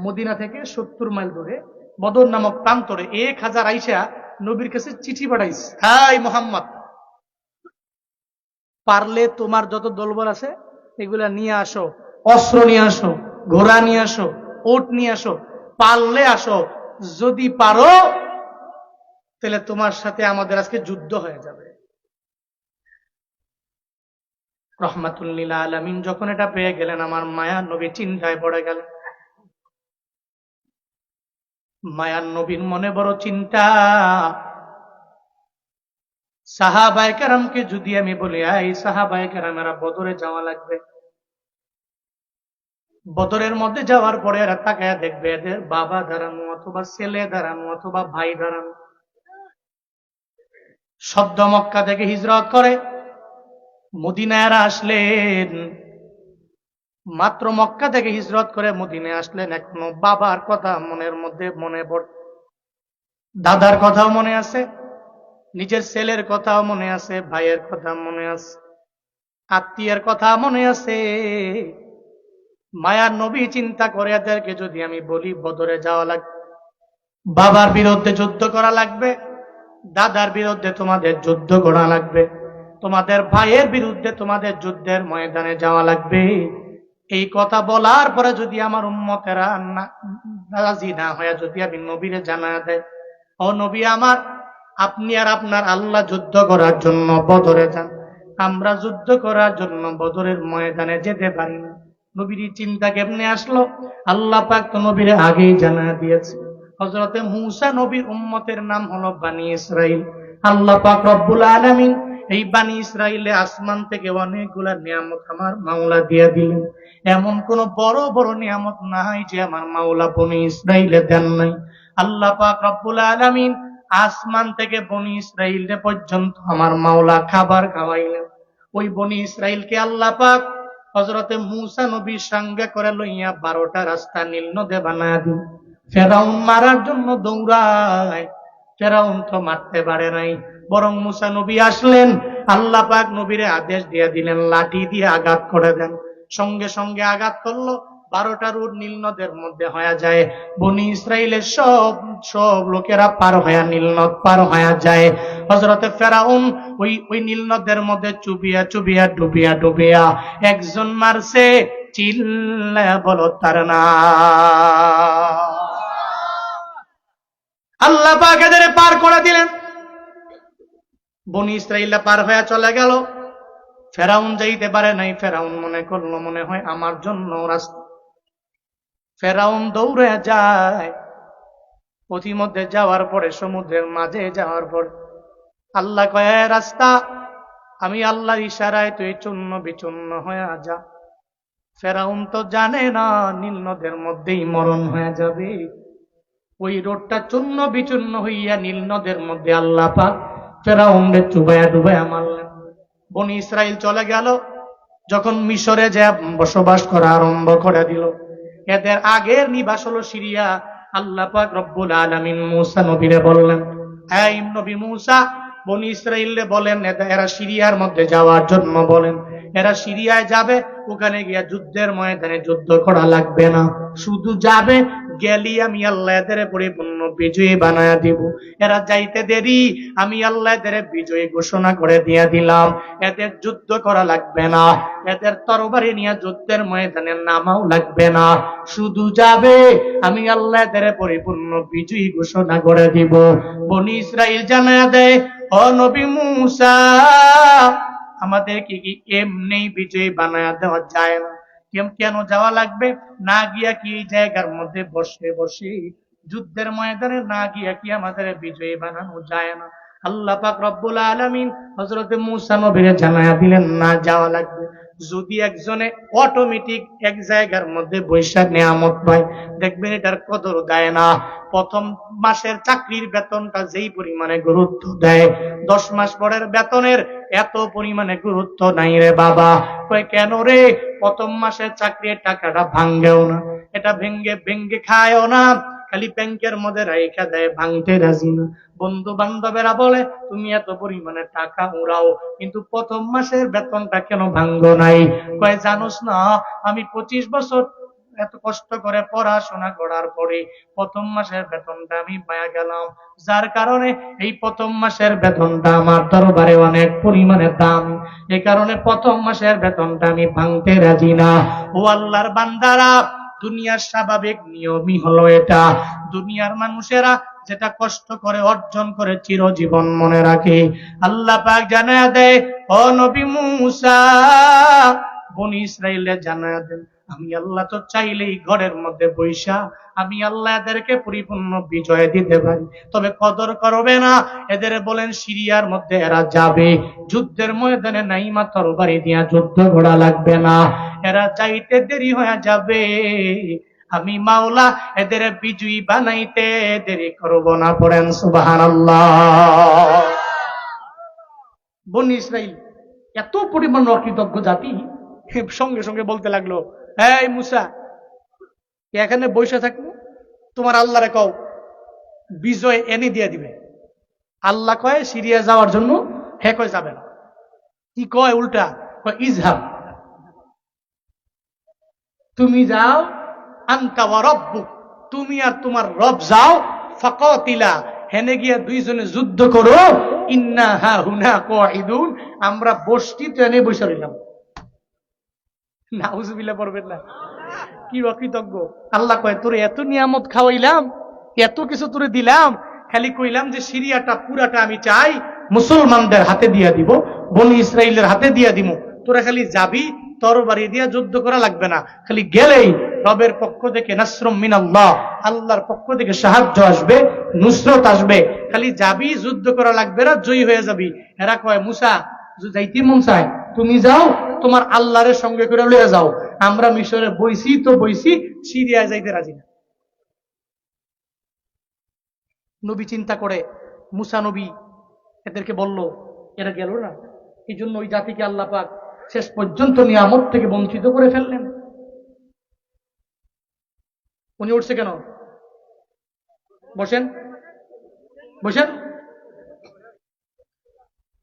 মদিনা থেকে 70 মাইল দূরে বদর নামক প্রান্তরে 1000 আইসা নবীর কাছে চিঠি পাঠাইছে, হাই মোহাম্মদ, পারলে তোমার যত দলবল আছে এগুলা নিয়ে আসো, অস্ত্র নিয়ে আসো, ঘোড়া নিয়ে আসো, ওট নিয়ে আসো, পারলে আসো, যদি পারো তাহলে তোমার সাথে আমাদের আজকে যুদ্ধ হয়ে যাবে। রহমাতুল লিল আলামিন যখন এটা পেয়ে গেলেন, আমার মায়ার নবী চিন্তায় পড়ে গেলেন। মায়ার নবীর মনে বড় চিন্তা, সাহাবায়ে কেরামকে যদি আমি বলি এই সাহাবায়ে কেরামেরা বদরে যাওয়া লাগবে, বদরের মধ্যে যাওয়ার পরে এরা তাকায় দেখবে এদের বাবা দাঁড়ানো অথবা ছেলে দাঁড়ানো অথবা ভাই দাঁড়ানো। সদ্য মক্কা থেকে হিজরত করে মদিনায় আসলেন, মাত্র মক্কা থেকে হিজরত করে মদিনায় আসলেন, এখনো বাবার কথা মনের মধ্যে মনে পড়ে, দাদার কথাও মনে আছে, নিজের ছেলের কথাও মনে আছে, ভাইয়ের কথা মনে আছে, আত্মীয়ের কথা মনে আছে। মায়ার নবী চিন্তা করে এদেরকে যদি আমি বলি বদরে যাওয়া লাগবে, বাবার বিরুদ্ধে যুদ্ধ করা লাগবে, দাদার বিরুদ্ধে তোমাদের যুদ্ধ করা লাগবে, তোমাদের ভাইয়ের বিরুদ্ধে তোমাদের যুদ্ধের ময়দানে যাওয়া লাগবে, এই কথা বলার পরে যদি আমার উম্মতেরা রাজি না হয়ে যদি আমি নবীরে জানায় দেয়, ও নবী আমার, আপনি আর আপনার আল্লাহ যুদ্ধ করার জন্য বদরে যান, আমরা যুদ্ধ করার জন্য বদরের ময়দানে যেতে পারি না। নবীর চিন্তা কেমনে আসলো? আল্লাহ পাক তো নবীরে আগেই জানায় দিয়েছে। হযরতে মূসা নবীর উম্মতের নাম হলো বানি ইসরাইল। আল্লাহ পাক রব্বুল আলামিন এই বানি ইসরাইলে আসমান থেকে অনেকগুলা নিয়ামত আমার মাওলা দিয়ে দিলেন। এমন কোন বড় বড় নিয়ামত নাই যে আমার মাওলা বনি ইসরাইলে দেন নাই। আল্লাহ পাক রব্বুল আলামিন আসমান থেকে বনি ইসরাইলে পর্যন্ত আমার মাওলা খাবার খাওয়াইলেন। ওই বনি ইসরাইলকে আল্লাহ পাক হযরতে মূসা নবীর সঙ্গে করে লইয়া 12টা রাস্তা নীল নদে বানায় দিন। ফেরাউন মারার জন্য দৌড়ায়, ফেরাউন তো মারতে পারে নাই, বরং মূসা নবী আসলেন, আল্লাহ পাক নবীরে আদেশ দিয়ে দিলেন লাঠি দিয়ে আঘাত করে দেন। সঙ্গে সঙ্গে আঘাত করলো, 12টা রুট নীল নদের মধ্যে হয়ে যায়। বনি ইসরাইলের সব সব লোকেরা পার হয়ে নীল নদ পার হয়ে যায়। হযরতে ফেরাউন ওই নীল নদের মধ্যে চুবিয়া চুবিয়া ডুবিয়া ডুবিয়া একজন মারছে, চিল্লায়া বলো তার না। আল্লাহ পাক এদের পার করে দিলেন। বনি ইসরাইলরা পার হয়ে চলে গেল, ফেরাউন যাইতে পারে নাই। ফেরাউন মনে করলো মনে হয় আমার জন্য রাস্তা, ফেরাউন দৌড়ে যায়। পথিমধ্যে যাওয়ার পরে সমুদ্রের মাঝে যাওয়ার পর আল্লাহ কয় রাস্তা, আমি আল্লাহর ইশারায় তুই চূর্ণ বিচূর্ণ হয়ে যা। ফেরাউন তো জানে না নীল নদের মধ্যেই মরণ হয়ে যাবে। ওই রোডটা চূর্ণ বিচূর্ণ হইয়া নীল নদের মধ্যে আল্লাহ পাক ফেরাউনকে চুবাইয়া ডুবাইয়া মারলেন। বনি ইসরাইল চলে গেল। যখন মিশরে যে বসবাস করা আরম্ভ করে দিল, এদের আগের নিবাস হলো সিরিয়া। আল্লাহ পাক রব্বুল আলামিন মূসা নবীরে বললেন, এই নবী মূসা, বনি ইসরাইলকে বলেন এরা সিরিয়ার মধ্যে যাওয়ার জন্য বলেন। এরা সিরিয়ায় যাবে, ওখানে গিয়া যুদ্ধের ময়দানে যুদ্ধ করা লাগবে না, শুধু যাবে, গেলি আমি আল্লাহ এদের পরিপূর্ণ বিজয়ী বানায়া দিব। এরা যাইতে দেরি, আমি আল্লাহ এদের বিজয়ী ঘোষণা করে দিয়া দিলাম। এদের যুদ্ধ করা লাগবে না, এদের তরবারি নিয়ে যুদ্ধের ময়দানে নামাও লাগবে না, শুধু যাবে, আমি আল্লাহ এদের পরিপূর্ণ বিজয়ী ঘোষণা করে দিব। বনি ইসরাইল জানায়া দেয়, ও নবী মূসা, আমাদের কি এমনি বিজয়ী বানায়া দেওয়া যায় না? কেন যাওয়া লাগবে? না গিয়া কি এই জায়গার মধ্যে বসে বসে যুদ্ধের ময়দানে না গিয়া কি আমাদের বিজয়ী বানানো যায় না? আল্লাহ পাক রব্বুল আলামিন হযরতে মূসা নবীরে জানায়া দিলেন না, যাওয়া লাগবে। যদি একজনে অটোমেটিক এক জায়গার মধ্যে বৈশা নিয়ামত পায়, দেখবেন এটার কদর দেয় না। প্রথম মাসের চাকরির বেতনটা যেই পরিমাণে গুরুত্ব দেয়, 10 মাস পরের বেতনের এত পরিমাণে গুরুত্ব নাই রে বাবা। কয় কেন রে? প্রথম মাসের চাকরির টাকাটা ভাঙ্গেও না, এটা ভেঙ্গে ভেঙ্গে খায়ও না, খালি ব্যাংকের মধ্যে রাইখা দেয়, ভাঙতে রাজি না। বন্ধু বান্ধবেরা বলে তুমি এত পরিমাণে টাকা উড়াও, কিন্তু প্রথম মাসের বেতনটা কেন ভাঙ্গো নাই? কয় জানোস না, আমি 25 বছর এত কষ্ট করে পড়াশোনা করার পরে প্রথম মাসের বেতনটা আমি পায়া গেলাম, যার কারণে এই প্রথম মাসের বেতনটা আমার দরবারে অনেক পরিমাণে দাম, এই কারণে প্রথম মাসের বেতনটা আমি ভাঙতে রাজি না। ও আল্লাহর বান্দারা, দুনিয়ার স্বাভাবিক নিয়মই হলো এটা। দুনিয়ার মানুষেরা যেটা কষ্ট করে অর্জন করে চিরজীবন মনে রাখে। আল্লাহ পাক জানায়া দেয়, ও নবী মূসা, বনি ইসরাইলে জানায়া দেন, আমি আল্লাহ তো চাইলেই ঘরের মধ্যে বৈশা আমি আল্লাহ এদেরকে পরিপূর্ণ বিজয় দিতে পারি, তবে কদর করবে না। এদের বলেন সিরিয়ার মধ্যে এরা যাবে, যুদ্ধের ময়দানে নাইমা তরবারি দিয়া যুদ্ধ ঘোড়া লাগবে না, এরা চাইতে দেরি হয়ে যাবে, আমি মাওলা এদের বিজয়ী বানাইতে দেরি করব না। পড়েন সুবহানাল্লাহ। বনি ইসরাইল এত পরিমাণ অকৃতজ্ঞ জাতি, সঙ্গে সঙ্গে বলতে লাগলো, এই মুসা, এখানে বসে থাকবো, তোমার আল্লাহরে কও বিজয় এনে দিয়ে দিবে। আল্লাহ কয় সিরিয়া যাওয়ার জন্য, হে কয় যাবে না। কি কয় উল্টা, কয় ইজহাব, তুমি যাও, আনতা ওয়া রাব্বুক, তুমি আর তোমার রব যাও, ফাকাতিলা, হেনে গিয়া দুইজনে যুদ্ধ করো, ইন্না হাহুনা কাঈদুন, আমরা বসতিতে এনে বসে রইলাম। নাউজুবিল্লাহ পড়বেন না? কি অকৃতজ্ঞ। আল্লাহ কয় তোরে এত নিয়ামত খাওয়াইলাম, এত কিছু তোরে দিলাম, খালি কইলাম যে সিরিয়াটা পুরাটা আমি চাই মুসলমানদের হাতে দিয়া দিব, বনি ইসরাইলের হাতে দিয়া দিব, তোরা খালি যাবি, তরবারি দিয়া যুদ্ধ করা লাগবে না, খালি গেলেই রবের পক্ষ থেকে নাসরুম মিনাল্লাহ, আল্লাহর পক্ষ থেকে সাহায্য আসবে, নুসরত আসবে, খালি যাবি, যুদ্ধ করা লাগবে না, জয়ী হয়ে যাবি। এরা কয় মুসা, যাইতে মন চায় তুমি যাও, তোমার আল্লাহরের সঙ্গে করে লইয়া যাও, আমরা মিশরে বইছি তো বইছি, সিরিয়ায় যাইতে রাজি না। নবী চিন্তা করে, মুসা নবী এদেরকে বলল, এরা গেল না, এই জন্য ওই জাতিকে আল্লাহ পাক শেষ পর্যন্ত নিয়ামত থেকে বঞ্চিত করে ফেললেন। উনি উঠছে কেন? বসেন বসেন।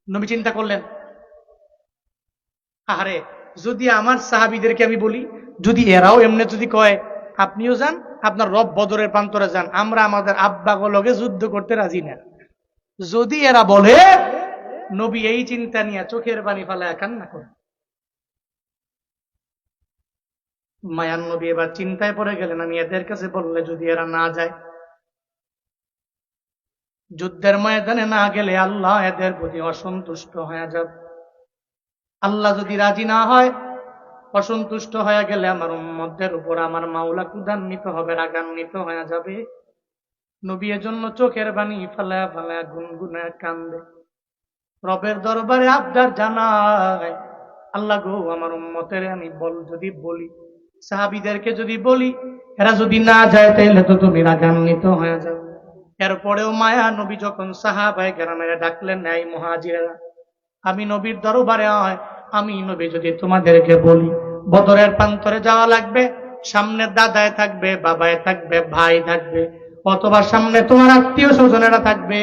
নবী চিন্তা করলেন, আহারে, যদি আমার সাহাবীদেরকে আমি বলি, যদি এরাও এমনি যদি কয় আপনিও যান, আপনার রব বদরের প্রান্তরে যান, আমরা আমাদের আব্বা গলকে যুদ্ধ করতে রাজি না, যদি এরা বলে, নবী এই চিন্তা নিয়ে চোখের পানি ফেলায় কান্না করে। মায়ান নবী এবার চিন্তায় পড়ে গেলেন, আমি এদের কাছে বললে যদি এরা না যায়, যুদ্ধের ময়দানে না গেলে আল্লাহ এদের প্রতি অসন্তুষ্ট হয়ে যাবে, আল্লাহ যদি রাজি না হয়, অসন্তুষ্ট হয়ে গেলে আমার উম্মতের উপর আমার মাওলা ক্রোধান্বিত হবে, রাগান্বিত হয়ে যাবে। নবী এজন্য চোখের পানি ফেলায়া ফেলায়া গুনগুনায় কান্দে, রবের দরবারে আবদার জানায়, আল্লাহ গো, আমার উম্মতের আমি যদি বলি, সাহাবীদেরকে যদি বলি, এরা যদি না যায়, তাহলে তো তুমি রাগান্বিত হয়ে যাবে। এরপরেও মায়া নবী যখন সাহাবায়ে কেরামেরা ডাকলেন, এই মুহাজিরেরা, আমি নবীর দরবারে আয়, আমি নবী যদি তোমাদেরকে বলি বদরের প্রান্তরে যাওয়া লাগবে, সামনে দাদায় থাকবে, বাবায় থাকবে, ভাই থাকবে, অথবা সামনে তোমার আত্মীয় স্বজনেরা থাকবে,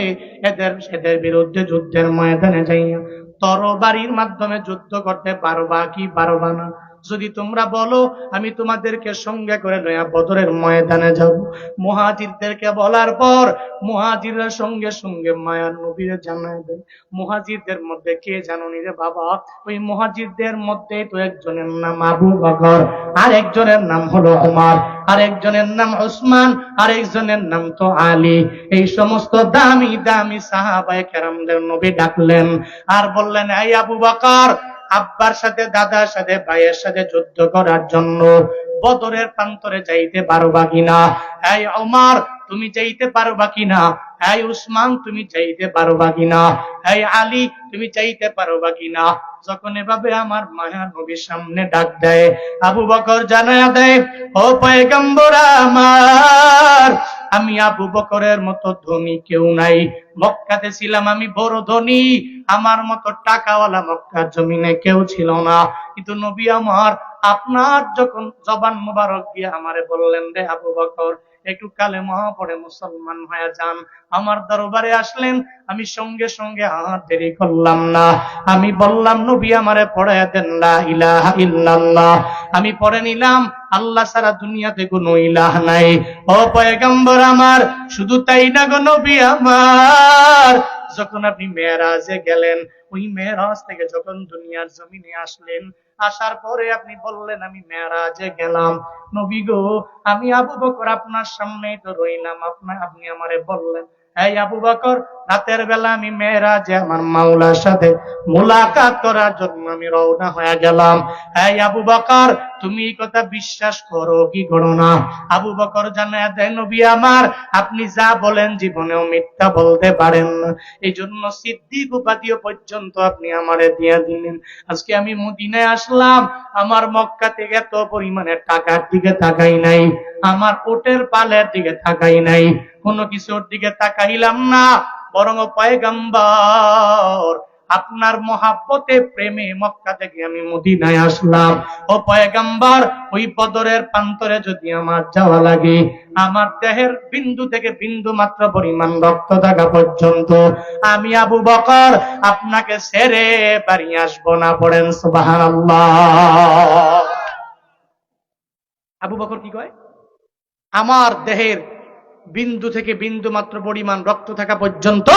এদের বিরুদ্ধে যুদ্ধের ময়দানে যাইয়া তরবারির মাধ্যমে যুদ্ধ করতে পারবা কি পারবা না? যদি তোমরা বলো আমি তোমাদেরকে সঙ্গে করে লইয়া বদরের ময়দানে যাব, মুহাজিরদেরকে বলার পর মুহাজিররা সঙ্গে সঙ্গে মায়ার নবীরে জানায় দেয়। মুহাজিরদের মধ্যে কে জানোনি রে বাবা? ওই মুহাজিরদের মধ্যে তো একজনের নাম আবু বকর, আর একজনের নাম হলো ওমর, আর একজনের নাম উসমান, আর একজনের নাম তো আলী। এই সমস্ত দামি দামি সাহাবায়ে কেরামদের নবী ডাকলেন আর বললেন, এই আবু বকর, আব্বার সাথে, দাদার সাথে, ভাইয়ের সাথে যুদ্ধ করার জন্য বদরের প্রান্তরে যাইতে পারবা কিনা? এই ওমর, তুমি যাইতে পারবা কিনা? এই উসমান, তুমি যাইতে পারবা কিনা? এই আলী, তুমি যাইতে পারবা কিনা? যখন এভাবে আমার মায়া নবীর সামনে ডাক দেয়, আবু বকর জানায়া দেয়, ও পয়গম্বর আমার, আমি আবু বকরের মতো ধনী কেউ নাই, মক্কাতে ছিলাম আমি বড় ধনী, আমার মতো টাকাওয়ালা মক্কার জমিনে কেউ ছিল না, কিন্তু নবী আমার, আপনার যখন জবান মোবারক দিয়ে আমারে বললেন, রে আবু বকর, একটু কালেমা পড়ে মুসলমান হয়ে যান, আমার দরবারে আসলেন, আমি সঙ্গে সঙ্গে আর দেরি করলাম না, আমি বললাম, নবী আমারে পড়ায়া দেন লা ইলাহা ইল্লাল্লাহ, আমি পড়ে নিলাম, আল্লাহ ছাড়া দুনিয়াতে কোনো ইলাহ নাই। ও পয়গম্বর আমার, শুধু তাই না গো নবী আমার, যখন আপনি মেরাজে গেলেন, ওই মেরাজ থেকে যখন দুনিয়ার জমিনে আসলেন, আসার পরে আপনি বললেন আমি মেরাজে গেলাম। নবী গো, আমি আবু বকর আপনার সামনেই তো রইলাম, আপনি আমারে বললেন, এই আবু বকর, রাতের বেলা আমি মেরাজে আমার মাওলার সাথে মুলাকাত করার জন্য আমি রওনা হয়ে গেলাম। এই আবু বকর, তুমি এই কথা বিশ্বাস করো কি করো না? আবু বকর জানায় দেয়, নবী আমার, আপনি যা বলেন জীবনেও মিথ্যা বলতে পারেন না, এই জন্য সিদ্দিক উপাধিও পর্যন্ত আপনি আমারে দিয়ে দিলেন। আজকে আমি মদিনায় আসলাম, আমার মক্কা থেকে এত পরিমাণে টাকার দিকে তাকাই নাই, আমার ওটের পালের দিকে তাকাই নাই, কোনো কিছুর দিকে তাকাইলাম না, বরং পয়গম্বর আপনার মহাব্বতে প্রেমে মক্কা থেকে আমি মদিনায় আসলাম। ও পয়গম্বর, ওই বদরের প্রান্তরে যদি আমার যাওয়া লাগে, আমার দেহের বিন্দু থেকে বিন্দু মাত্র পরিমাণ রক্ত থাকা পর্যন্ত আমি আবু বকর আপনাকে ছেড়ে বাড়ি আসবো না। পড়েন সুবহানাল্লাহ। আবু বকর কি কয়? আমার দেহের বিন্দু থেকে বিন্দু মাত্র পরিমাণ রক্ত থাকা পর্যন্ত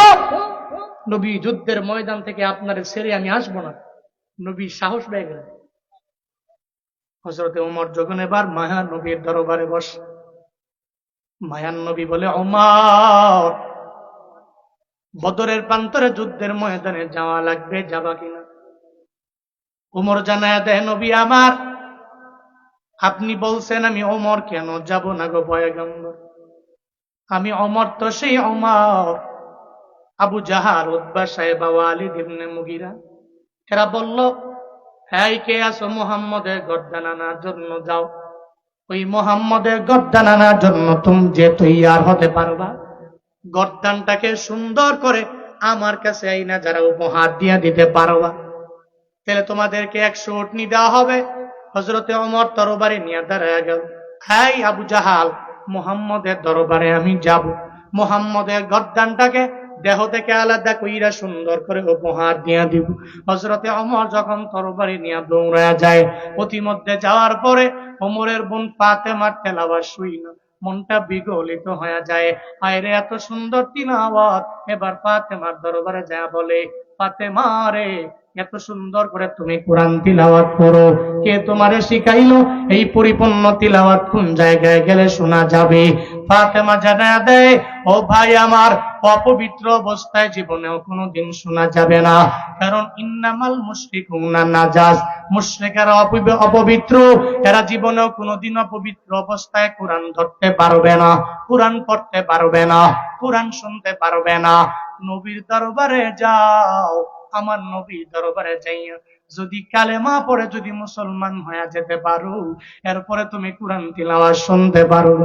নবী যুদ্ধের ময়দান থেকে আপনার ছেড়ে আমি আসবো না। নবী সাহস পেয়ে গেলেন। হযরতে ওমর যখন এবার মায়ার নবীর দরবারে বস, মায়ার নবী বলে, ওমর, বদরের প্রান্তরে যুদ্ধের ময়দানে যাওয়া লাগবে, যাবা কিনা? ওমর জানায়া দেয়, নবী আমার, আপনি বলছেন আমি ওমর, কেন যাব না গো পয়গম্বর? আমি ওমর তো সেই ওমর আবু জাহাল, উতবা, সাইবা, ওয়ালিদ ইবনে মুগিরা এরা বলল, হ্যাঁ কে আছো? মুহাম্মদের গর্দান আনার জন্য যাও। ওই মুহাম্মদের গর্দান আনার জন্য তুমি যে তৈয়ার হতে পারবা, গর্দানটাকে সুন্দর করে আমার কাছে আইনা যারা উপহার দিয়ে দিতে পারবা, তাহলে তোমাদেরকে 100 উটনি দেওয়া হবে। হযরতে ওমর তরবারি নিয়ে দাঁড়ায় গেল। হ্যাঁ আবু জাহাল, মুহাম্মদের দরবারে আমি যাব, মুহাম্মদের গর্দানটাকে দেহ থেকে আলাদা কইরা সুন্দর করে উপহার দিয়ে দিব। হযরতে ওমর যখন তরবারি নিয়ে দৌড়ায় যায়, প্রতিমধ্যে যাওয়ার পরে ওমরের বোন ফাতেমার তেলাওয়াত শুইল, মনটা বিগলিত হয়ে যায়। আয়রে এত সুন্দর তিলাওয়াত। এবার ফাতেমার দরবারে যায় বলে, ফাতেমা রে, এত সুন্দর করে তুমি কোরআন তিলাওয়াত করো, কে তোমারে শিখাইলো? এই পরিপূর্ণ তিলাওয়াত কোন জায়গায় গেলে শোনা যাবে? ফাতেমা জানায়া দেয়, ও ভাই আমার, অপবিত্র অবস্থায় জীবনেও কোনোদিন শোনা যাবে না, কারণ ইন্নামাল মুশরিকুনা নাজাস, মুশরিকেরা অপবিত্র, এরা জীবনেও কোনোদিন অপবিত্র অবস্থায় কোরআন ধরতে পারবে না, কোরআন পড়তে পারবে না, কোরআন শুনতে পারবে না। নবীর দরবারে যাও, আমার নবীর দরবারে যাইয়া যদি কালেমা পড়ে যদি মুসলমান হয়ে যেতে পারো, এরপরে তুমি কোরআন তিলাওয়াত শুনতে পারো।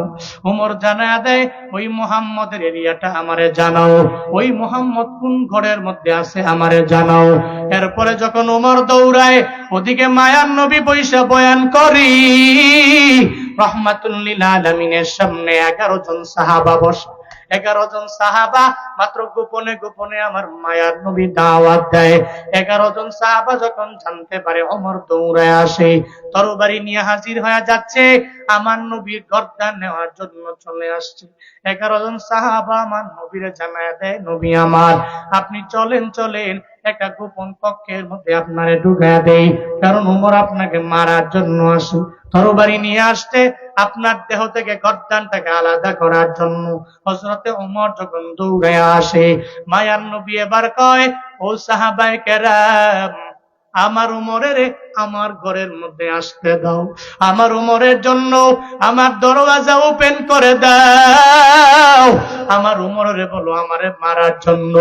ওমর জানায়া দেয়, ওই মুহাম্মদের এরিয়াটা আমারে জানাও, ওই মুহাম্মদ কোন ঘরের মধ্যে আছে আমারে জানাও। এরপরে যখন ওমর দৌড়ায়, ওদিকে মায়ার নবী বৈশা বয়ান করি, রহমাতুল লিল আলামিনের সামনে 11 জন সাহাবা বসে। 11 জন সাহাবা মাত্র গোপনে গোপনে আমার মায়ার নবী দাওয়াত দেয়। 11 জন সাহাবা যখন জানতে পারে ওমর দৌড়ায় আসে, তরবারি নিয়ে হাজির হয়ে যাচ্ছে, আমার নবীর গর্দান নেওয়ার জন্য চলে আসছে। 11 জন সাহাবা আমার নবীরে জানায় দেয়, নবী আমার, আপনি চলেন চলেন, একটা গোপন কক্ষের মধ্যে আপনারে ঢুকায়া দেই, কারণ ওমর আপনাকে মারার জন্য আসে, তরবারি নিয়ে আসতে, আপনার দেহ থেকে গর্দানটাকে আলাদা করার জন্য। হযরতে ওমর যখন দৌড়ে আসে, মায়ার নবী এবার কয়, ও সাহাবায়ে কেরাম, আমার ওমরের আমার ঘরের মধ্যে আসতে দাও, আমার ওমরের জন্য আমার দরওয়াজা ওপেন করে দাও, আমার ওমরের বলো আমারে মারার জন্য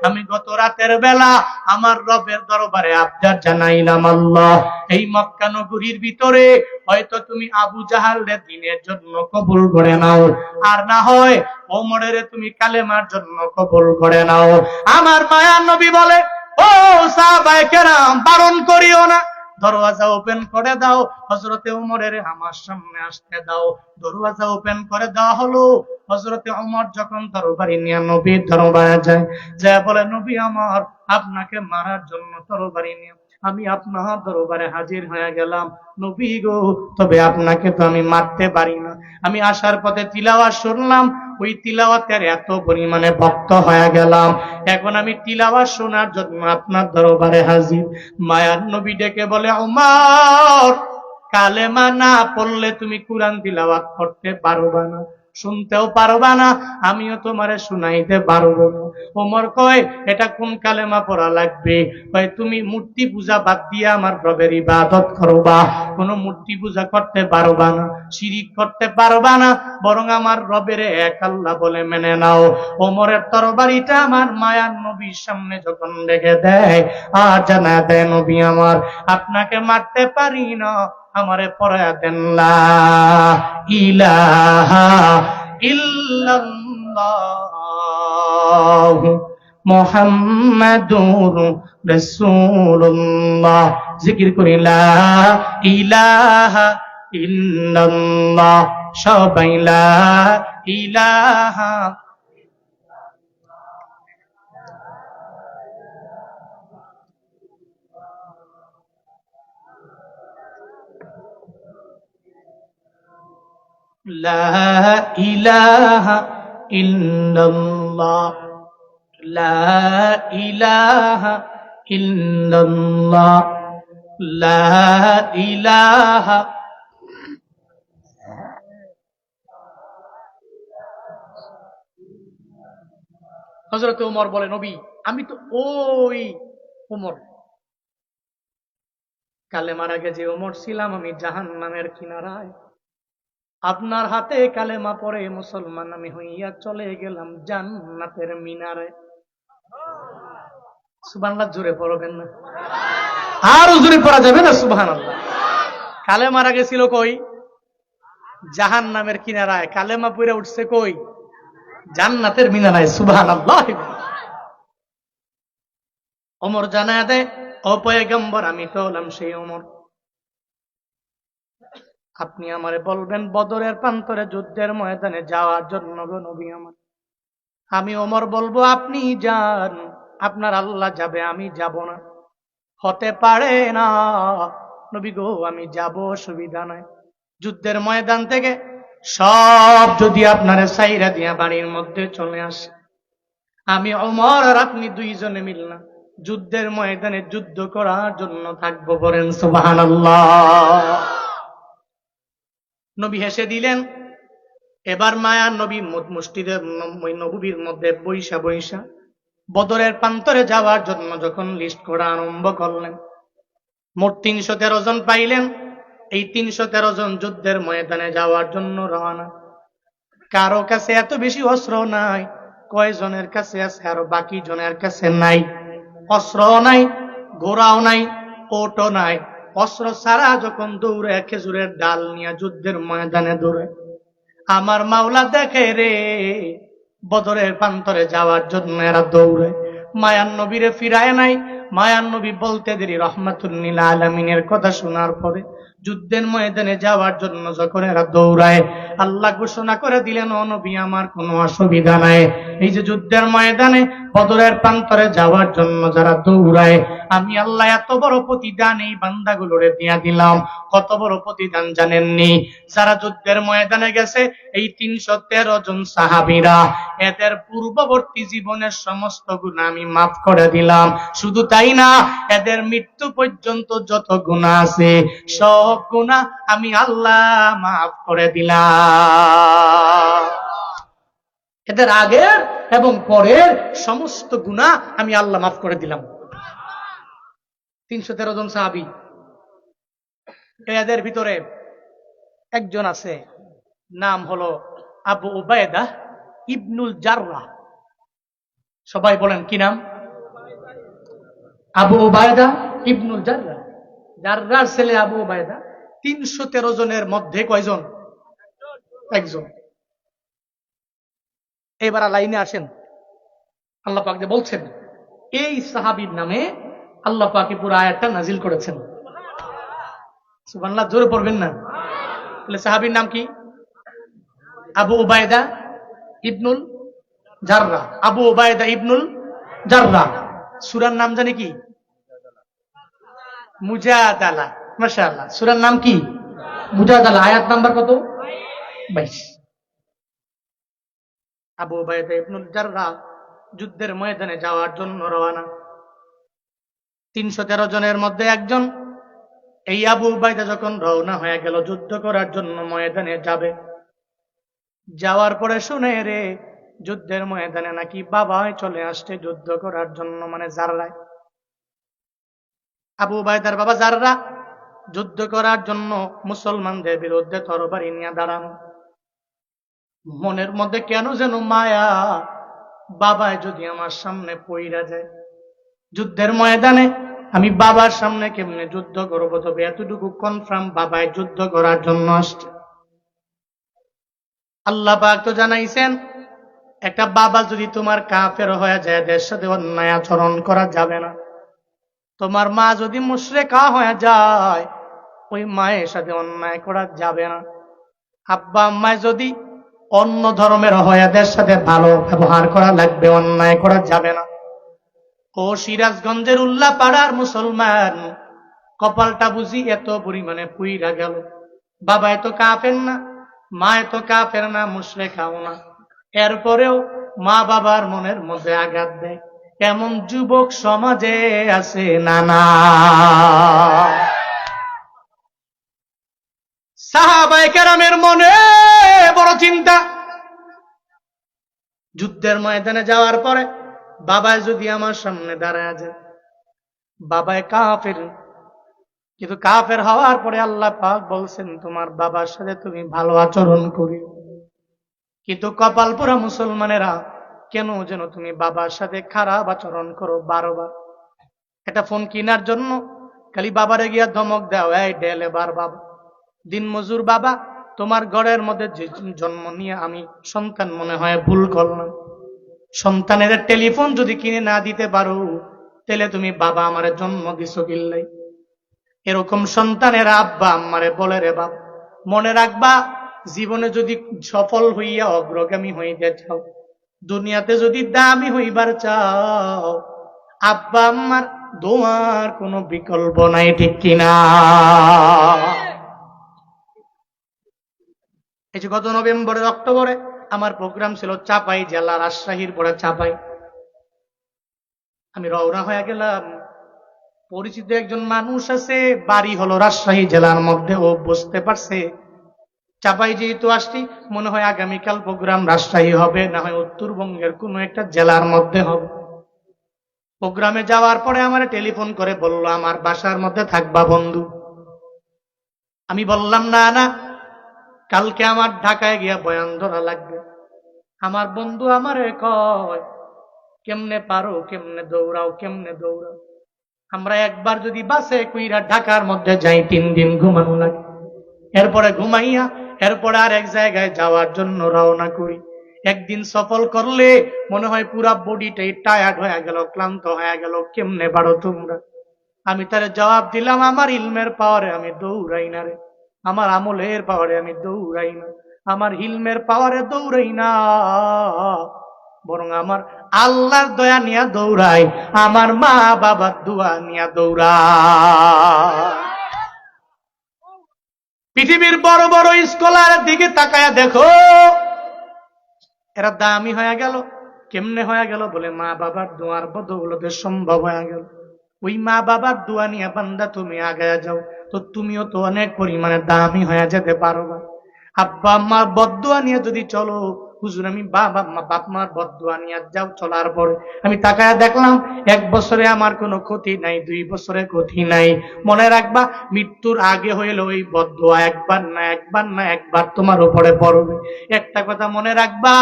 আমি গত রাতের বেলা আমার রবের দরবারে আবদার জানাইলাম, আল্লাহ, এই মক্কা নগরীর ভিতরে হয়তো তুমি আবু জাহালের দিনের জন্য কবুল করে নাও, আর না হয় ওমরের তুমি কালেমার জন্য কবুল করে নাও। আমার মায়ার নবী বলে, ও সাহাবায়ে কেরাম, বারণ করিও না, দরওয়াজা ওপেন করে দাও, হযরতে ওমরের আমার সামনে আসতে দাও। দরওয়াজা ওপেন করে দেওয়া হলো। হযরতে ওমর যখন তরবারি নিয়ে নবীর দরবারে যায়, বলে, নবী আমার, আপনাকে মারার জন্য তরবারি নিয়ে আমি আপনার দরবারে হাজির হয়ে গেলাম নবী গো, তবে আপনাকে তো আমি মারতে পারি না। আমি আসার পথে তিলাওয়াত শুনলাম, ওই তিলাওয়াতের এত পরিমাণে ভক্ত হয়ে গেলাম, এখন আমি তিলাওয়াত শোনার জন্য আপনার দরবারে হাজির। মায়ার নবী ডেকে বলে, ওমর, কালেমা না পড়লে তুমি কুরআন তিলাওয়াত করতে পারবা না, শুনতেও পারবা না, আমিও তোমারে শুনাইতে পারবো না। ওমর কয়, এটা কোন কালেমা পড়া লাগবে? কয়, তুমি মূর্তি পূজা বাদ দিয়ে আমার রবের ইবাদত করবা, কোন মূর্তি পূজা করতে পারবা না, শিরিক করতে পারবা না, বরং আমার রবের এক আল্লাহ বলে মেনে নাও। ওমরের তরবারিটা আমার মায়ার নবীর সামনে যখন রেখে দেয় আর জানা দেয়, নবী আমার, আপনাকে মারতে পারি না, আমারে পড়ায়া দেন লা ইলাহা ইল্লাল্লাহ মুহাম্মাদুর রাসূলুল্লাহ। জিকির করি লা ইলাহা ইল্লাল্লাহ, সবাই লা ইলাহা। লা ইলাহা ইল্লাল্লাহ, লা ইলাহা ইল্লাল্লাহ, লা ইলাহা। হযরত ওমর বলে, নবী, আমি তো ওই ওমর, কালেমার আগে যে ওমর ছিলাম, আমি জাহান্নামের কিনারায়, আপনার হাতে কালেমা পড়ে মুসলমান আমি হইয়া চলে গেলাম জান্নাতের মিনারে। সুবহানাল্লাহ জোরে পড়বেন না? আরো জোরে পড়া যাবে না? সুবহানাল্লাহ। কালেমার আগে ছিল কই? জাহান্নামের কিনারায়। কালেমা পড়ে উঠছে কই? জান্নাতের মিনারায়। সুবহানাল্লাহ। ওমর জানায়া দেয়, ও পয়গম্বর, আমি তো হলাম সেই ওমর। আপনি আমারে বলবেন বদরের প্রান্তরে যুদ্ধের ময়দানে যাওয়ার জন্য গো নবী আমার। আমি ওমর বলবো, আপনি যান, আপনার আল্লাহ যাবে, আমি যাব না। হতে পারে না নবী গো, আমি যাব, অসুবিধা নাই। যুদ্ধের ময়দান থেকে সব যদি আপনারে সাইরা দিয়া বাড়ির মধ্যে চলে আসে, আমি ওমর আর আপনি দুইজনে মিলনা যুদ্ধের ময়দানে যুদ্ধ করার জন্য থাকবো। বলেন সুবহানাল্লাহ। নবী হেসে দিলেন। এবার মায়ার নবী মসজিদের নববীর মধ্যে বৈশা বৈশা বদরের প্রান্তরে যাওয়ার জন্য যখন লিস্ট করা আরম্ভ করলেন, মোট ৩১৩ জন পাইলেন। এই ৩১৩ জন যুদ্ধের ময়দানে যাওয়ার জন্য রওনা। কারো কাছে এত বেশি অস্ত্র নাই, কয়জনের কাছে আছে, আরো বাকি জনের কাছে নাই। অস্ত্র নাই, ঘোড়াও নাই, ওটও নাই। অস্ত্র ছাড়া যখন দৌড়ে খেজুরের ডাল নিয়ে যুদ্ধের ময়দানে দৌড়ে, আমার মাওলা দেখে রে, বদরের প্রান্তরে যাওয়ার জন্য এরা দৌড়ে। মায়ান নবীরে ফিরায় নাই। মায়ান নবী বলতে দেরি, রহমাতুল্লিল আলামিনের কথা শোনার পরে যুদ্ধের ময়দানে যাওয়ার জন্য যখন এরা দৌড়ায়, আল্লাহ ঘোষণা করে দিলেন, ও নবী আমার কোনো অসুবিধা নাই। এই যে যুদ্ধের ময়দানে বদরের প্রান্তরে যাওয়ার জন্য যারা দৌড়ায়, আমি আল্লাহ এত বড় প্রতিদান এই বান্দাগুলোরে দিয়া দিলাম। কত বড় প্রতিদান জানেননি? যারা যুদ্ধের ময়দানে গেছে, এই ৩১৩ জন সাহাবীরা, এদের পূর্ববর্তী জীবনের সমস্ত গুনাহ আমি মাফ করে দিলাম। শুধু তাই না, এদের মৃত্যু পর্যন্ত যত গুনাহ আছে সব গুনাহ আমি আল্লাহ মাফ করে দিলাম। এদের আগের এবং পরের সমস্ত গুনাহ আমি আল্লাহ মাফ করে দিলাম। ৩১৩ জন সাহাবী। এদের ভিতরে একজন আছে, নাম হলো আবু উবায়দা ইবনুল জাররাহ। সবাই বলেন কি নাম? আবু উবায়দা ইবনুল জাররাহ। জাররার ছেলে আবু উবায়দা। ৩১৩ জনের মধ্যে কয়জন? একজন। এবার লাইনে আসেন। আল্লাহ পাক যে বলছেন, এই সাহাবীর নামে আল্লাহ পাক পুরো আয়াতটা নাজিল করেছেন। সুবহানাল্লাহ জোরে পড়বেন না? তাহলে সাহাবীর নাম কি? আবু উবায়দা ইবনুল জাররাহ। আবু উবায়দা ইবনুল জাররাহ। সূরার নাম জানি কি? মুজাদালা। মাশাআল্লাহ, সূরার নাম কি? মুজাদালা। আয়াত নাম্বার কত? 22। আবু উবাইদা ইবনুল জাররাহ যুদ্ধের ময়দানে যাওয়ার জন্য রওনা। 313 জনের মধ্যে একজন। এই আবু উবাইদা যখন রওনা হয়ে গেল যুদ্ধ করার জন্য ময়দানে যাবে, যাওয়ার পরে শুনে রে যুদ্ধের ময়দানে নাকি বাবাই চলে আসছে যুদ্ধ করার জন্য, মানে জাররায়। আবু উবাইদার বাবা জাররা যুদ্ধ করার জন্য মুসলমানদের বিরুদ্ধে তরবারি নিয়ে দাঁড়ানো। মনের মধ্যে কেন যেন মায়া, বাবায় যদি আমার সামনে পইরা যায় যুদ্ধের ময়দানে, আমি বাবার সামনে কেমনে যুদ্ধ করব? তবে এতটুকু কনফার্ম, বাবায় যুদ্ধ করার জন্য আসছে। আল্লাহ পাক তো জানাইছেন, একটা বাবা যদি তোমার কাফের হয়ে যায়, এদের সাথে অন্যায় আচরণ করা যাবে না। তোমার মা যদি মুশরিকা হয়ে যায়, ওই মায়ের সাথে অন্যায় করা যাবে না। আব্বা আম্মায় যদি অন্য ধর্মের হয়, এদের সাথে ভালো ব্যবহার করা লাগবে, অন্যায় করা যাবে না। ও সিরাজগঞ্জের উল্লা পাড়ার মুসলমান, কপালটা বুঝি এত পরিমাণে পুইরা গেল। বাবা এত কাফের না, মা এত কাফের না, মুশরিকাও না, এরপরেও মা বাবার মনের মধ্যে আঘাত দেয়। এমন যুবক সমাজে আছে না? না। সাহাবায়ে কেরামের মনে বড় চিন্তা। যুদ্ধের ময়দানে যাওয়ার পরে বাবায় যদি আমার সামনে দাঁড়ায় যায়, বাবায় কাফের, কিন্তু কাফের হওয়ার পরে আল্লাহ পাক বলছেন তোমার বাবার সাথে তুমি ভালো আচরণ করি। কিন্তু কপাল পোড়া মুসলমানেরা, কেন যেন তুমি বাবার সাথে খারাপ আচরণ করো। বারবার একটা ফোন কেনার জন্য খালি বাবারে গিয়া ধমক দাও, এই ডেল এবার বাবা, দিন মজুর বাবা, তোমার ঘরের মধ্যে যে জন্ম নিয়ে আমি সন্তান মনে হয় ভুল করলাম। সন্তানের টেলিফোন যদি কিনে না দিতে পারো, তাহলে তুমি বাবা আমারে জন্ম দিছো কিল্লাই। এরকম সন্তানের আব্বা আম্মারে বলে রে বাপ, মনে রাখবা, জীবনে যদি সফল হইয়া অগ্রগামী হইতে চাও, দুনিয়াতে যদি দামি হইবার চাও, আব্বা আম্মার দোয়ার কোনো বিকল্প নাই, ঠিক কিনা? এই যে গত নভেম্বরে অক্টোবরে আমার প্রোগ্রাম ছিল চাপাই জেলা, রাজশাহীর পরে চাপাই। আমি রওনা হয়ে গেলাম। পরিচিত একজন মানুষ আছে, বাড়ি হলো রাজশাহী জেলার মধ্যে। ও বুঝতে পারছে চাপাই যেহেতু আসছি, মনে হয় আগামীকাল প্রোগ্রাম রাজশাহী হবে, না হয় উত্তরবঙ্গের কোনো একটা জেলার মধ্যে হবে। প্রোগ্রামে যাওয়ার পরে আমার টেলিফোন করে বলল আমার বাসার মধ্যে থাকবা বন্ধু। আমি বললাম না না, কালকে আমার ঢাকায় গিয়া বয়ান ধরা লাগবে। আমার বন্ধু আমারে কয়, কেমনে পারো, কেমনে দৌড়াও, কেমনে দৌড়াও। আমরা একবার যদি বাসে কইরা ঢাকার মধ্যে যাই, 3 দিন ঘুমানো লাগে। এরপরে ঘুমাইয়া এরপরে আর এক জায়গায় যাওয়ার জন্য রওনা করি। একদিন সফল করলে মনে হয় পুরা বডিটাই টায়ার্ড হয়ে গেল, ক্লান্ত হয়ে গেল। কেমনে পারো তোমরা? আমি তার জবাব দিলাম, আমার ইলমের পাওয়ারে আমি দৌড়াই না রে, আমার আমলের পাওয়ারে আমি দৌড়াই না, আমার ইলমের পাওয়ারে দৌড়াই না, বরং আমার আল্লাহর দয়া নিয়া দৌড়াই, আমার মা বাবার দোয়া নিয়া দৌড়াই। পৃথিবীর বড় বড় স্কলারের দিকে তাকায়া দেখো, এরা দামি হয়ে গেল। কেমনে হয়ে গেল? বলে মা বাবার দোয়ার বদৌলতে সম্ভব হয়ে গেল। ওই মা বাবার দোয়া নিয়ে বান্দা তুমি আগায়া যাও, তো তুমিও তো অনেক পরিমাণে দামি হয়ে যেতে পারবা। আব্বা আম্মার বদদোয়া নিয়ে যদি চলো, হুজুর আমি বাপ মার বদদোয়া নিয়ে যাও, চলার পরে আমি তাকায়া দেখলাম 1 বছরে আমার কোনো ক্ষতি নাই, 2 বছরে ক্ষতি নাই। মনে রাখবা, মৃত্যুর আগে হইলে ওই বদদোয়া একবার না একবার তোমার উপরে পড়বে। একটা কথা মনে রাখবা,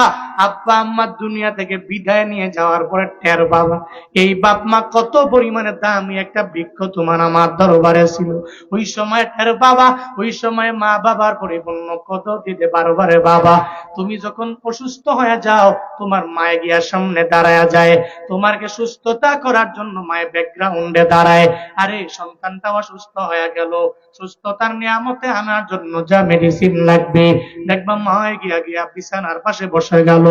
আব্বা আম্মা দুনিয়া থেকে বিদায় নিয়ে যাওয়ার পরে টের বাবা, এই বাপ মা কত পরিমাণে দামি একটা বৃক্ষ তোমার আমার দরবারে ছিল। ওই সময় টের বাবা, ওই সময় মা বাবার পরিপূর্ণ কদর দিতে পারবা রে বাবা। তুমি যখন অসুস্থ হয়ে যাও, তোমার মায়ে গিয়া সামনে দাঁড়ায় যায়, তোমাকে সুস্থতা করার জন্য মায়ের ব্যাকগ্রাউন্ডে দাঁড়ায়। আরে সন্তানটা অসুস্থ হয়ে গেল, সুস্থতার নিয়ামতে আনার জন্য যা মেডিসিন লাগবে, দেখবা মায়ে গিয়া বিছানার পাশে বসে গেল।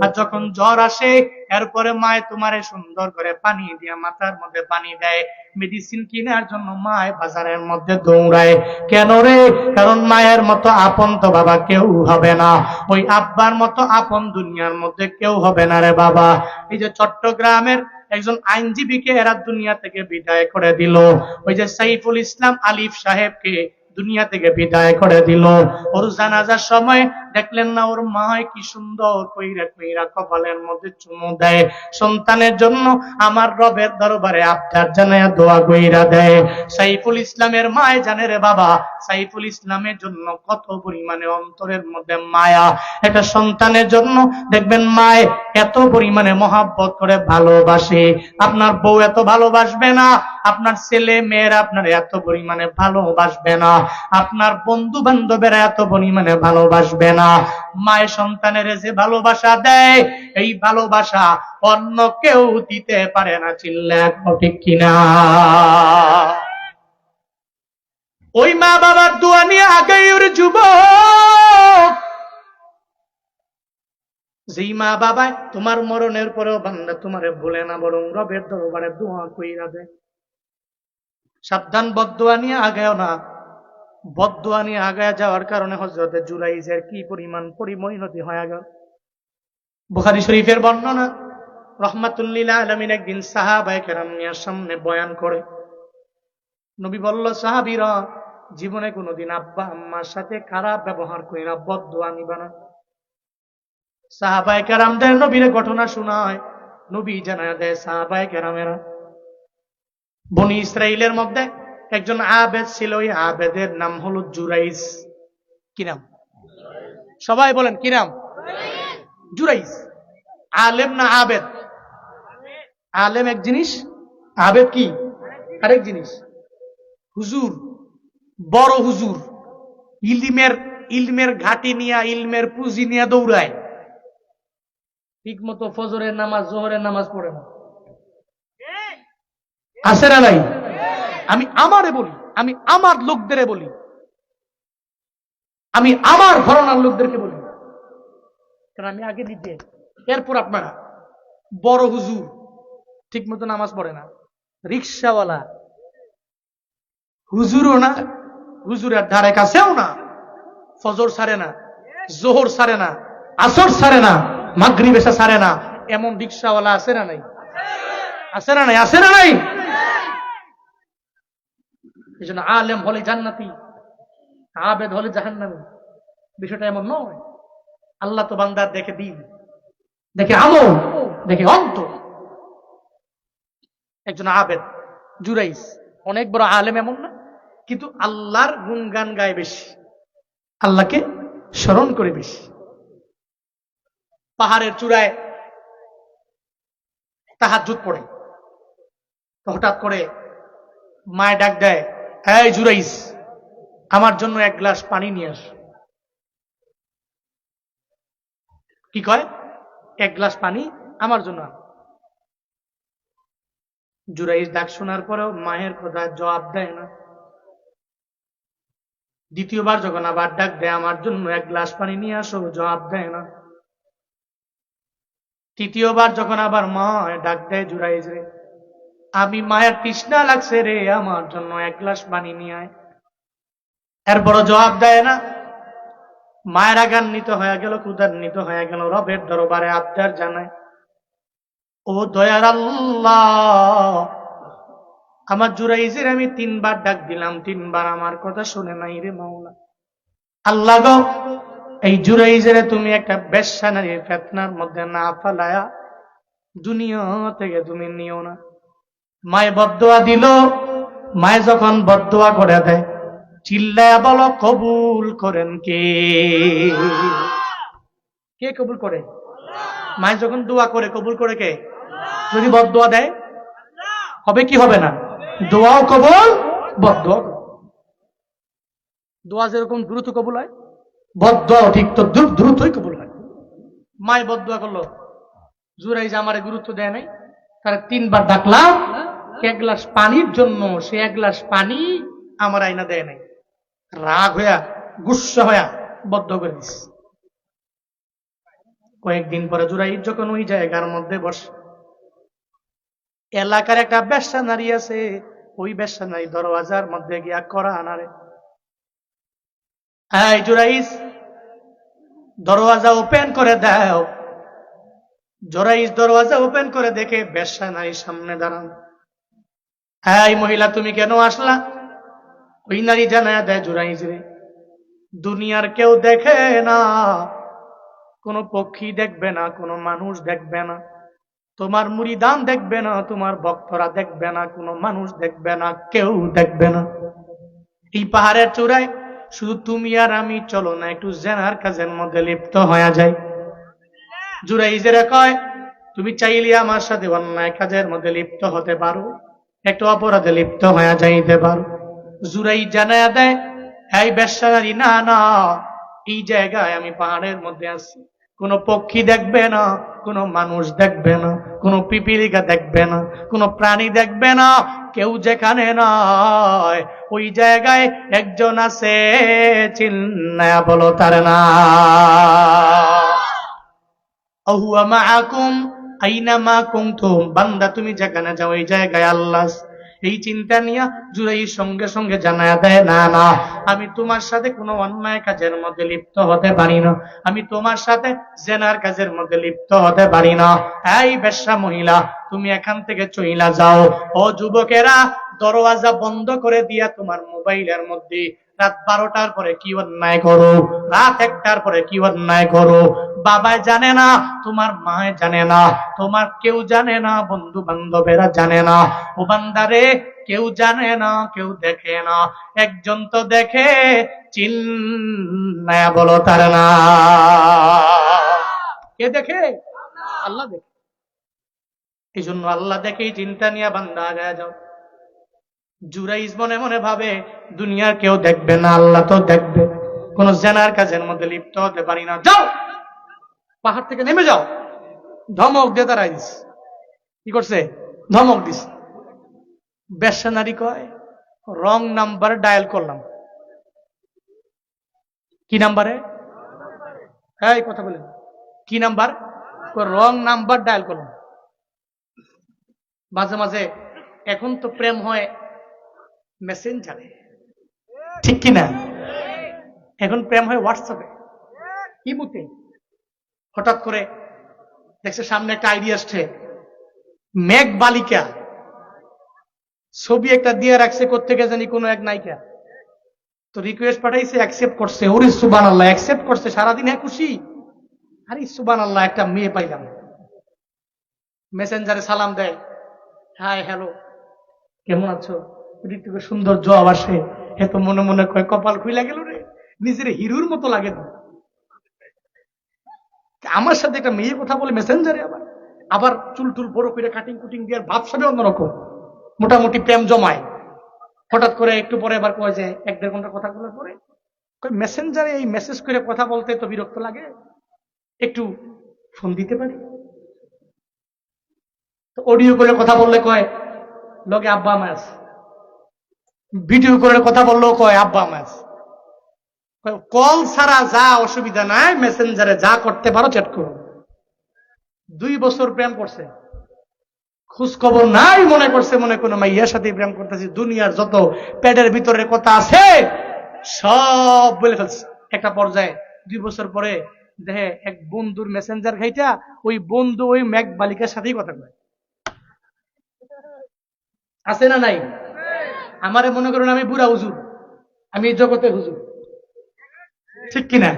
আর যখন জ্বর আসে, এরপরে মায় তোমারে সুন্দর করে পানি দিয়া মাথার মধ্যে পানি দেয়, মেডিসিন কেনার জন্য মায় বাজারের মধ্যে দৌড়ায়। কেন রে? কারণ মায়ের মতো আপন তো বাবা কেউ হবে না, ওই আব্বার মতো আপন দুনিয়ার মধ্যে কেউ হবে না রে বাবা। এই যে চট্টগ্রামের একজন আইনজীবীকে এরা দুনিয়া থেকে বিদায় করে দিল, ওই যে সাইফুল ইসলাম আলিফ সাহেবকে দুনিয়া থেকে বিদায় করে দিল। ওর জানাজার সময় দেখলেন না ওর মা কি সুন্দর কইরা কইরা কপালের মধ্যে চুমু দেয়, সন্তানের জন্য আমার রবের দরবারে আবদার জানায়া দোয়া কইরা দেয়। সাইফুল ইসলামের মায় জানে রে বাবা, সাইফুল ইসলামের জন্য কত পরিমাণে অন্তরের মধ্যে মায়া। একটা সন্তানের জন্য দেখবেন মায় এত পরিমাণে মহাব্বত করে ভালোবাসে, আপনার বউ এত ভালোবাসবে না, আপনার ছেলে মেয়েরা আপনার এত পরিমাণে ভালোবাসবে না, আপনার বন্ধু বান্ধবেরা এত পরিমাণে ভালোবাসবে না। মায়ের সন্তানের যে ভালোবাসা দেয়, এই ভালোবাসা অন্য কেউ দিতে পারে না। চিল্লা ঠিক কিনা? ওই মা বাবার দোয়া নিয়ে আগে ওর যুবক, যেই মা বাবা তোমার মরণের পরেও বান্দা তোমারে ভুলে না, বরং রবের দরবারে দোয়া কইরা দেয়। সাবধান, বদদোয়া নিয়ে আগায়ও না। বদদোয়া নিয়ে আগায় যাওয়ার কারণে হযরতে জুরাইজের কি পরিমাণ পরিণতি হয়ে গেল। বুখারী শরীফের বর্ণনা, রাহমাতুল্লিল আলামিন একদিন সাহাবায়ে কেরাম নিয়ে সামনে বয়ান করে নবী বলল, সাহাবীরা জীবনে কোনোদিন আব্বা আম্মার সাথে খারাপ ব্যবহার করি না, বদদোয়া নিবা না। সাহাবায়ে কেরামদের নবীর ঘটনা শোনায়, নবী জানায় দেয় সাহাবায়ে কেরামেরা, বনি ইসরাইলের মধ্যে একজন আবেদ ছিল, ওই আবেদের নাম হলো জুরাইজ। কি নাম? সবাই বলেন কি নাম? জুরাইজ। আলেম না আবেদ? আলেম এক জিনিস, আবেদ কি আরেক জিনিস। হুজুর, বড় হুজুর, ইলমের ঘাটি নিয়ে, ইলমের পুঁজি নিয়ে দৌড়ায়, ঠিক মতো ফজরের নামাজ জোহরের নামাজ পড়ে না। আছে না নাই? আমি আমারে বলি, আমি আমার লোকদের বলি, আমি আমার ঘরানার লোকদেরকে বলি, কারণ আমি আগে দিতে। এরপর আপনারা বড় হুজুর ঠিক মতো নামাজ পড়ে না, রিক্সাওয়ালা হুজুরও না, হুজুরের ধারে কাছেও না, ফজর ছাড়ে না, জোহর ছাড়ে না, আসর ছাড়ে না, মাগরিব এশা ছাড়ে না, এমন রিক্সাওয়ালা আছে না নাই? আছে না নাই? আছে না নাই? এই জন্য আলেম হলে জান্নাতি, আবেদ হলে জাহান্নামী। বিষয়টা এমন নয়। আল্লাহ তো বান্দার দেখে দিন, দেখে আমল, দেখে অন্তর। একজন আবেদ জুরাইজ অনেক বড় আলেম এমন না, কিন্তু আল্লাহর গুণগান গায় বেশি, আল্লাহকে স্মরণ করে বেশি। পাহাড়ের চূড়ায় তাহাজ্জুদ পড়ে, হঠাৎ করে মায় ডাক দেয়, এই জুরাইজ, আমার জন্য এক গ্লাস পানি নিয়ে আস। কি কয়? এক গ্লাস পানি আমার জন্য। জুরাইজ ডাক শোনার পরেও মায়ের কথা জবাব দেয় না। দ্বিতীয়বার যখন আবার ডাক দেয়, আমার জন্য এক গ্লাস পানি নিয়ে আসো, জবাব দেয় না। তৃতীয়বার যখন আবার মা ডাক দেয়, জুরাইজ রে, আমি মায়ের তৃষ্ণা লাগছে রে, আমার জন্য এক গ্লাস পানি নিয়ে আয়। এরপর জবাব দেয় না। মায়ের রাগান্বিত হয়ে গেল, ক্ষুধান্বিত হয়ে গেল, রবের দরবারে আবদার জানায়, ও দয়ার আল্লাহ, আমার জুরাইজের আমি 3 বার ডাক দিলাম, 3 বার আমার কথা শুনে নাই রে মাওলা। আল্লাহ গো, এই জুরাইজের তুমি একটা বেশ্যা নারীর ফিতনার মধ্যে না ফালায়া দুনিয়া থেকে তুমি নিও না। মায়ে বদদোয়া দিল। মায়ে যখন বদদোয়া করে দেয়, চিল্লায়া বলো, কবুল করেন কে? কে কবুল করে? মায়ে যখন দোয়া করে কবুল করে কে? যদি বদদোয়া দেয় হবে কি হবে না? দোয়াও কবুল, বদদোয়া। দোয়া যেরকম দ্রুত কবুল হয়, বদদোয়াও ঠিক তো দ্রুতই কবুল হয়। মায়ে বদদোয়া করলো, জুরাইজ আমারে গুরুত্ব দেয় নাই, তার 3 বার ডাকলাম এক গ্লাস পানির জন্য, সে এক গ্লাস পানি আমার আইনা দেয় নাই। রাগ হইয়া, গুসা হইয়া বদ্ধ করে দিস। কয়েকদিন পরে জুরাইদ যখন ওই জায়গার মধ্যে বসে, এলাকার একটা বেশ্যা নারী আছে, ওই বেশ্যা নারী দরওয়াজার মধ্যে গিয়া করা আনারে, এই জুরাইদ দরওয়াজা ওপেন করে দাও। জুরাইদ দরওয়াজা ওপেন করে দেখে বেশ্যা নারী সামনে দাঁড়ান। এই মহিলা তুমি কেন আসলা? ওই নারী জানায়া দেয় জুরাইদ রে, দুনিয়ার কেউ দেখে না, কোনো পক্ষী দেখবে না, কোনো মানুষ দেখবে না, তোমার মুরিদান দেখবে না, তোমার ভক্তরা দেখবে না, কোনো মানুষ দেখবে না, কেউ দেখবে না। এই পাহাড়ের চূড়ায় শুধু তুমি আর আমি, চলো না একটু জেনার কাজের মধ্যে লিপ্ত হয়ে যাই। জুরাইজেরা কয়, তুমি চাইলে আমার সাথে অন্যায় কাজের মধ্যে লিপ্ত হতে পারো, একটু অপরাধে লিপ্ত হয়ে যাইতে পারো। জুরাইজ জানায়া দেয়, এই বেশ্যা নারী, না না, এই জায়গায় আমি পাহাড়ের মধ্যে আছি, কোনো পক্ষী দেখবে না, কোনো মানুষ দেখবে না, কোনো পিপিলিকা দেখবে না, কোনো প্রাণী দেখবে না, কেউ যেখানে নয় ওই জায়গায় একজন আছে, চিল্লায়া বলো তার নাম। আহুয়া মাআকুম আইনামা কুনতুম, বান্দা তুমি যেখানে যাও এই জায়গায় আল্লাহ। এই চিন্তা নিয়ে জুরাইদ সঙ্গে সঙ্গে জানায়া দেয়, না না, আমি তোমার সাথে কোনো অন্যায় কাজের মধ্যে লিপ্ত হতে পারি না, আমি তোমার সাথে জেনার কাজের মধ্যে লিপ্ত হতে পারি না। এই বেশ্যা মহিলা, তুমি এখান থেকে চইলা যাও। ও যুবকেরা, দরওয়াজা বন্ধ করে দিয়া তোমার মোবাইলের মধ্যে রাত 12টার পরে কি অন্যায় করো, রাত 1টার পরে কি অন্যায় করো, বাবায় জানে না, তোমার মায় জানে না, তোমার কেউ জানে না, বন্ধু বান্ধবেরা জানে না। ও বান্দারে, কেউ জানে না, কেউ দেখে না, একজন তো দেখে, চিল্লায়া বলো তার নাম। কে দেখে? আল্লাহ দেখে। এই জন্য আল্লাহ দেখেই চিন্তা নিয়ে বান্দা আগায় যাও। জুরাইজ মনে মনে ভাবে, দুনিয়ার কেউ দেখবে না, আল্লাহ তো দেখবে, কোন জেনার কাজের মধ্যে লিপ্ত হতে পারি না, যাও পাহাড় থেকে নেমে যাও। ধমক দিয়ে তারাই দিস। কি করছে? ধমক দিস। বেশ্যা নারী কয়, রং নাম্বার ডায়াল করলাম। কি নাম্বারে? এই কথা বলেন, কি নাম্বার? রং নাম্বার ডায়াল করলাম। মাঝে মাঝে এখন তো প্রেম হয় মেসেঞ্জারে, ঠিক কিনা? এখন প্রেম হয় হোয়াটসঅ্যাপে, ইমুতে। হঠাৎ করে দেখছে সামনে একটা আইডি আসছে, মেঘ বালিকা, ছবি একটা দিয়ে রাখছে, কোত্থেকে জানি কোনো এক নায়িকা, তো রিকোয়েস্ট পাঠাইছে, অ্যাকসেপ্ট করছে। ওরে সুবহানাল্লাহ, অ্যাকসেপ্ট করছে, সারাদিন খুশি। আরে সুবহানাল্লাহ, একটা মেয়ে পাইলাম। মেসেঞ্জারে সালাম দেয়, হাই হ্যালো, কেমন আছো? সুন্দর জবাব আসে। হে তো মনে মনে কয়, কপাল খুইলা গেল রে, নিজের হিরোর মতো লাগে না। আমার সাথে একটা মেয়ে কথা বলে মেসেঞ্জারে, আবার আবার চুল টুল বড় করে কাটিং কুটিং দিয়ে ভাবসাবে অন্যরকম, মোটামুটি প্রেম জমায়। হঠাৎ করে একটু পরে আবার কয় যে 1-1.5 ঘন্টা কথা বলার পরে মেসেঞ্জারে এই মেসেজ করে কথা বলতে তো বিরক্ত লাগে, একটু ফোন দিতে পারি। তো অডিও করে কথা বললে কয় লগে আব্বা আমা আছে, ভিডিও করে কথা বললেও কয় আব্বা আমা আছে। কল ছাড়া যা অসুবিধা নাই, মেসেঞ্জারে যা করতে পারো চ্যাট করো। 2 বছর প্রেম করছে, খোঁজ খবর নাই, মনে করছে মনে কোনো মাইয়ার সাথে প্রেম করতেছি, দুনিয়ার যত পেটের ভিতরের কথা আছে সব বলে ফেলছে। একটা পর্যায়ে 2 বছর পরে দেখে এক বন্ধুর মেসেঞ্জার ঘাইটা ওই বন্ধু ওই মেঘ বালিকার সাথেই কথা কয়। আছে না নাই? আমারে মনে করুন আমি বুড়া হুজুর, আমি এই জগতে হুজুর, ঠিক কিনা?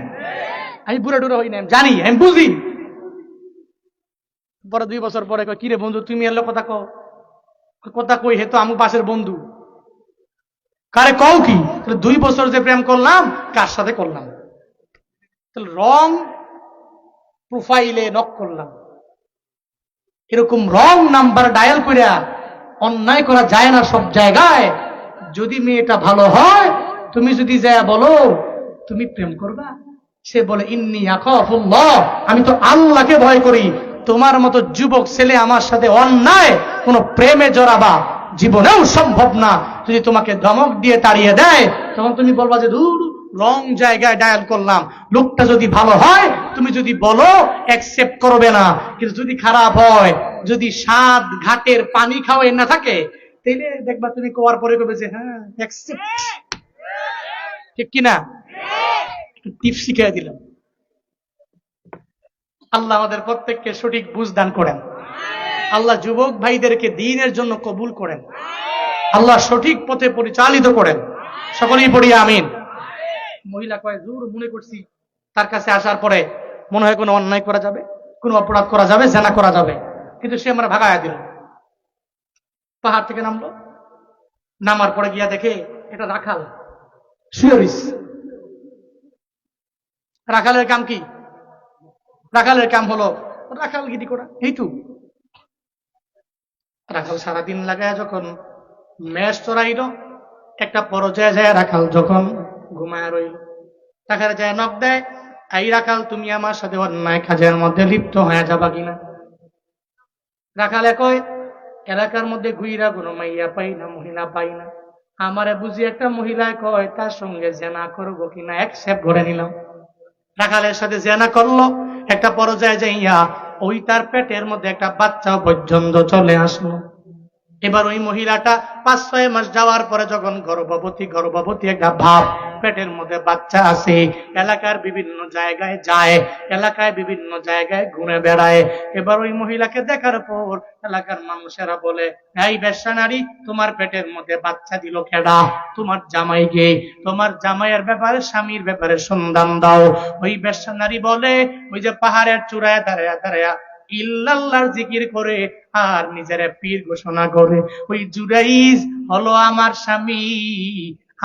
আমি বুড়া টুরা হই না, আমি জানি, আমি বুঝি। পরে 2 বছর পরে কয়, কিরে বন্ধু তুমি এলো কথা কও? কথা কই, হে তো আমি পাশের বন্ধু। কারে কও কি? 2 বছর যে প্রেম করলাম, কার সাথে করলাম? রং প্রোফাইলে নক করলাম। এরকম রং নাম্বার ডায়াল করে অন্যায় করা যায় না সব জায়গায়। যদি মেয়েটা ভালো হয়, তুমি যদি যায় বলো তুমি প্রেম করবা, সে বলে ইন্নী আখাফুল্লাহ, আমি তো আল্লাহকে ভয় করি, তোমার মতো যুবক ছেলে আমার সাথে অন্যায় কোন প্রেমে জড়াবা জীবনেও সম্ভব না। যদি তোমাকে ধমক দিয়ে তাড়িয়ে দেয়, তখন তুমি বলবা যে দূর লং জায়গায় ডায়াল করলাম, লোকটা যদি ভালো হয় তুমি যদি বলো অ্যাকসেপ্ট করবে না, কিন্তু যদি খারাপ হয়, যদি স্বাদ ঘাটের পানি খাওয়াই না থাকে, তাইলে দেখবা তুমি কোয়ার পরে কবে যে হ্যাঁ অ্যাকসেপ্ট, ঠিক কিনা? টিপ শিখিয়ে দিলাম। আল্লাহ আমাদের প্রত্যেককে সঠিক বুঝ দান করেন। আল্লাহ যুবক ভাইদেরকে দ্বীনের জন্য কবুল করেন। আল্লাহ সঠিক পথে পরিচালিত করেন। সকলেই পড়ি আমিন। মহিলা কয় জোর মনে করছি তার কাছে আসার পরে মনে হয় কোনো অন্যায় করা যাবে, কোনো অপরাধ করা যাবে, জেনা করা যাবে, কিন্তু সে আমরা ভাগায়া দিল। পাহাড় থেকে নামলো, নামার পরে গিয়া দেখে এটা রাখাল শুয়ে। রাখালের কাম কি? রাখালের কাম হলো রাখালগিরি করা। এই তো রাখাল সারাদিন লাগায় যখন মেষ চড়াইল, একটা পর্যায়ে যায় রাখাল যখন ঘুমায় রইল, রাখাল যায় নখ দেয়, এই রাখাল তুমি আমার সাথে অন্যায় কাজের মধ্যে লিপ্ত হয়ে যাবা কিনা? রাখালে কয় এলাকার মধ্যে ঘুইরা কোনো মাইয়া পাই না, মহিলা পাই না, আমারে বুঝি একটা মহিলায় কয় তার সঙ্গে জেনা করবো কিনা, অ্যাকসেপ্ট করে নিলাম। রাখালের সাথে জেনা করলো, একটা পর্যায়ে যাইয়া ওই তার পেটের মধ্যে একটা বাচ্চা পর্যন্ত চলে আসলো। এবার ওই মহিলাটা 5-6 মাস যাওয়ার পরে যখন গর্ভবতী একটা ভাব, পেটের মধ্যে বাচ্চা আছে, এলাকার বিভিন্ন জায়গায় যায়, এলাকায় বিভিন্ন জায়গায় ঘুরে বেড়ায়। এবার ওই মহিলাকে দেখার পর এলাকার মানুষেরা বলে, এই বেশ্যা নারী, তোমার পেটের মধ্যে বাচ্চা দিল কেডা? তোমার জামাই গে, তোমার জামাইয়ের ব্যাপারে, স্বামীর ব্যাপারে সন্ধান দাও। ওই বেশ্যা নারী বলে, ওই যে পাহাড়ের চূড়ায় দাঁড়ায়া দাঁড়ায়া ইল্লাল্লাহর জিকির করে আর নিজের পীর ঘোষণা করে, ওই জুরাইজ হলো আমার স্বামী,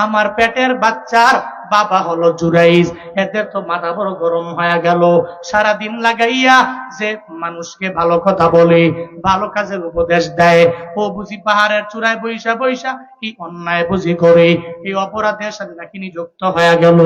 আমার পেটের বাচ্চার বাবা হলো জুরাইজ। এদের তো মাথা বড় গরম হয়ে গেল। সারাদিন লাগাইয়া যে মানুষকে ভালো কথা বলে, ভালো কাজের উপদেশ দেয়, ও বুঝি পাহাড়ের চূড়ায় বৈশা বৈশা এই অন্যায় বুঝি করে, এই অপরাধের সাথে নাকি নিযুক্ত হয়ে গেল।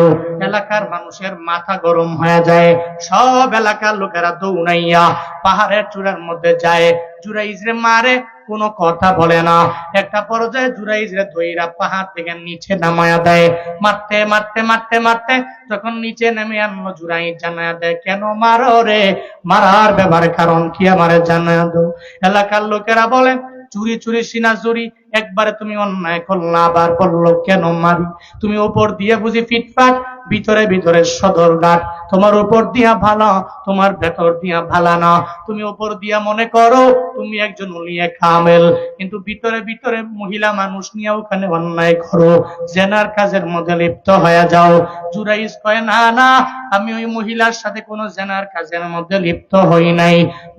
এলাকার মানুষের মাথা গরম হয়ে যায়, সব এলাকার লোকেরা দৌড়াইয়া পাহাড়ের চূড়ার মধ্যে যায়, জুরাইজরে মারে, কোনো কথা বলে না। একটা পর্যায়ে জুরাইজরে ধইরা পাহাড় থেকে নিচে নামায়া দেয়, মারতে মারতে মারতে মারতে যখন নিচে নেমে আনলো, জুরাইজ জানায়া দেয়, কেন মারো রে? মারার ব্যাপারে কারণ কি আমারে জানায়া দাও। এলাকার লোকেরা বলে, চুরি চুরি সিনা চুরি, একবারে তুমি অন্যায় করলা, আবার বললো কেন মারি? তুমি উপর দিয়ে বুঝি ফিটফাট, ভিতরে ভিতরে সদর ঘাট, তোমার উপর দিয়া ভালো, তোমার ভেতর দিয়া ভালা না। তুমি উপর দিয়া মনে করো তুমি একজন উলিয়ে কামেল, কিন্তু ভিতরে ভিতরে মহিলা মানুষ নিয়ে ওখানে অন্যায় করো, জেনার কাজের মধ্যে লিপ্ত হয়ে যাও। জুরাইজ কয়, না না, আমি ওই মহিলার সাথে কোনো জেনার কাজের মধ্যে লিপ্ত হই নাই।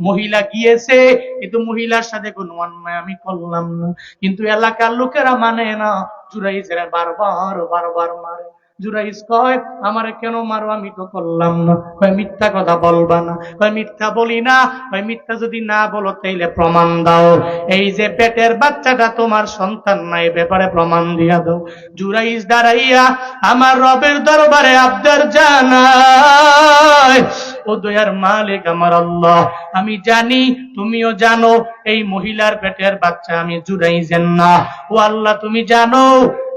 মহিলা গিয়েছে, কিন্তু মহিলার সাথে কোনো অন্যায় আমি করলাম না। কিন্তু এলাকার লোকেরা মানে না, জুরাইজের বারবার বারবার মারে। জুরাইজ কয়, আমারে কেন মারো? আমি তো করলাম না। কয়, মিথ্যা কথা বলবা না। কয়, মিথ্যা বলি না। কয়, মিথ্যা যদি না বলো তাইলে প্রমাণ দাও, এই যে পেটের বাচ্চাটা তোমার সন্তান নাই, ব্যাপারে প্রমাণ দিয়া দাও। জুরাইজ দাঁড়াইয়া আমার রবের দরবারে আবদার জানায়, ও দয়ার মালিক আমার আল্লাহ, আমি জানি তুমিও জানো এই মহিলার পেটের বাচ্চা আমি জুরাইজের না। ও আল্লাহ, তুমি জানো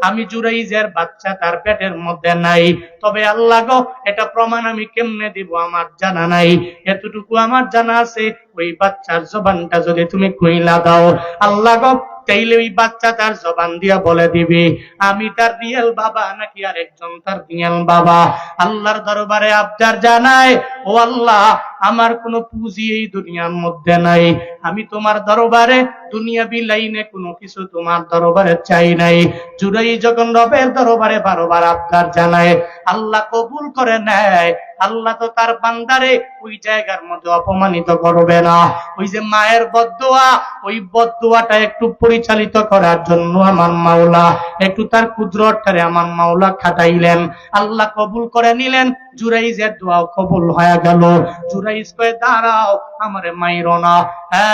আমি জুরাইজের বাচ্চা তার পেটের মধ্যে নাই, তবে আল্লাহ গো, এটা প্রমাণ আমি কেমনে দিব আমার জানা নাই। এতটুকু আমার জানা আছে, ওই বাচ্চার জবানটা যদি তুমি খুইলা দাও আল্লাহ গো, তাইলে ওই বাচ্চা তার জবান দিয়া বলে দিবে আমি তার রিয়েল বাবা নাকি আরেকজন তার রিয়েল বাবা। আল্লাহর দরবারে আবদার জানায়, ও আল্লাহ, আমার কোনো পুঁজি এই দুনিয়ার মধ্যে নাই, আমি তোমার দরবারে দুনিয়াবি লাইনে কোনো কিছু তোমার দরবারে চাই নাই। জুরাই যখন রবের দরবারে বারবার আবদার জানায়, আল্লাহ কবুল করে নেয়। আল্লাহ তো তার বান্দারে ওই জায়গার মধ্যে অপমানিত করবে না। ওই যে মায়ের বদদোয়া, ওই বদদোয়াটা একটু পরিচালিত করার জন্য আমার মাওলা একটু তার কুদরতটারে আমার মাওলা খাটাইলেন, আল্লাহ কবুল করে নিলেন। জুরাইজের দোয়াও কবুল হয়ে গেল। জুরাইজ কয়ে, দাঁড়াও, আমারে মাইরো না,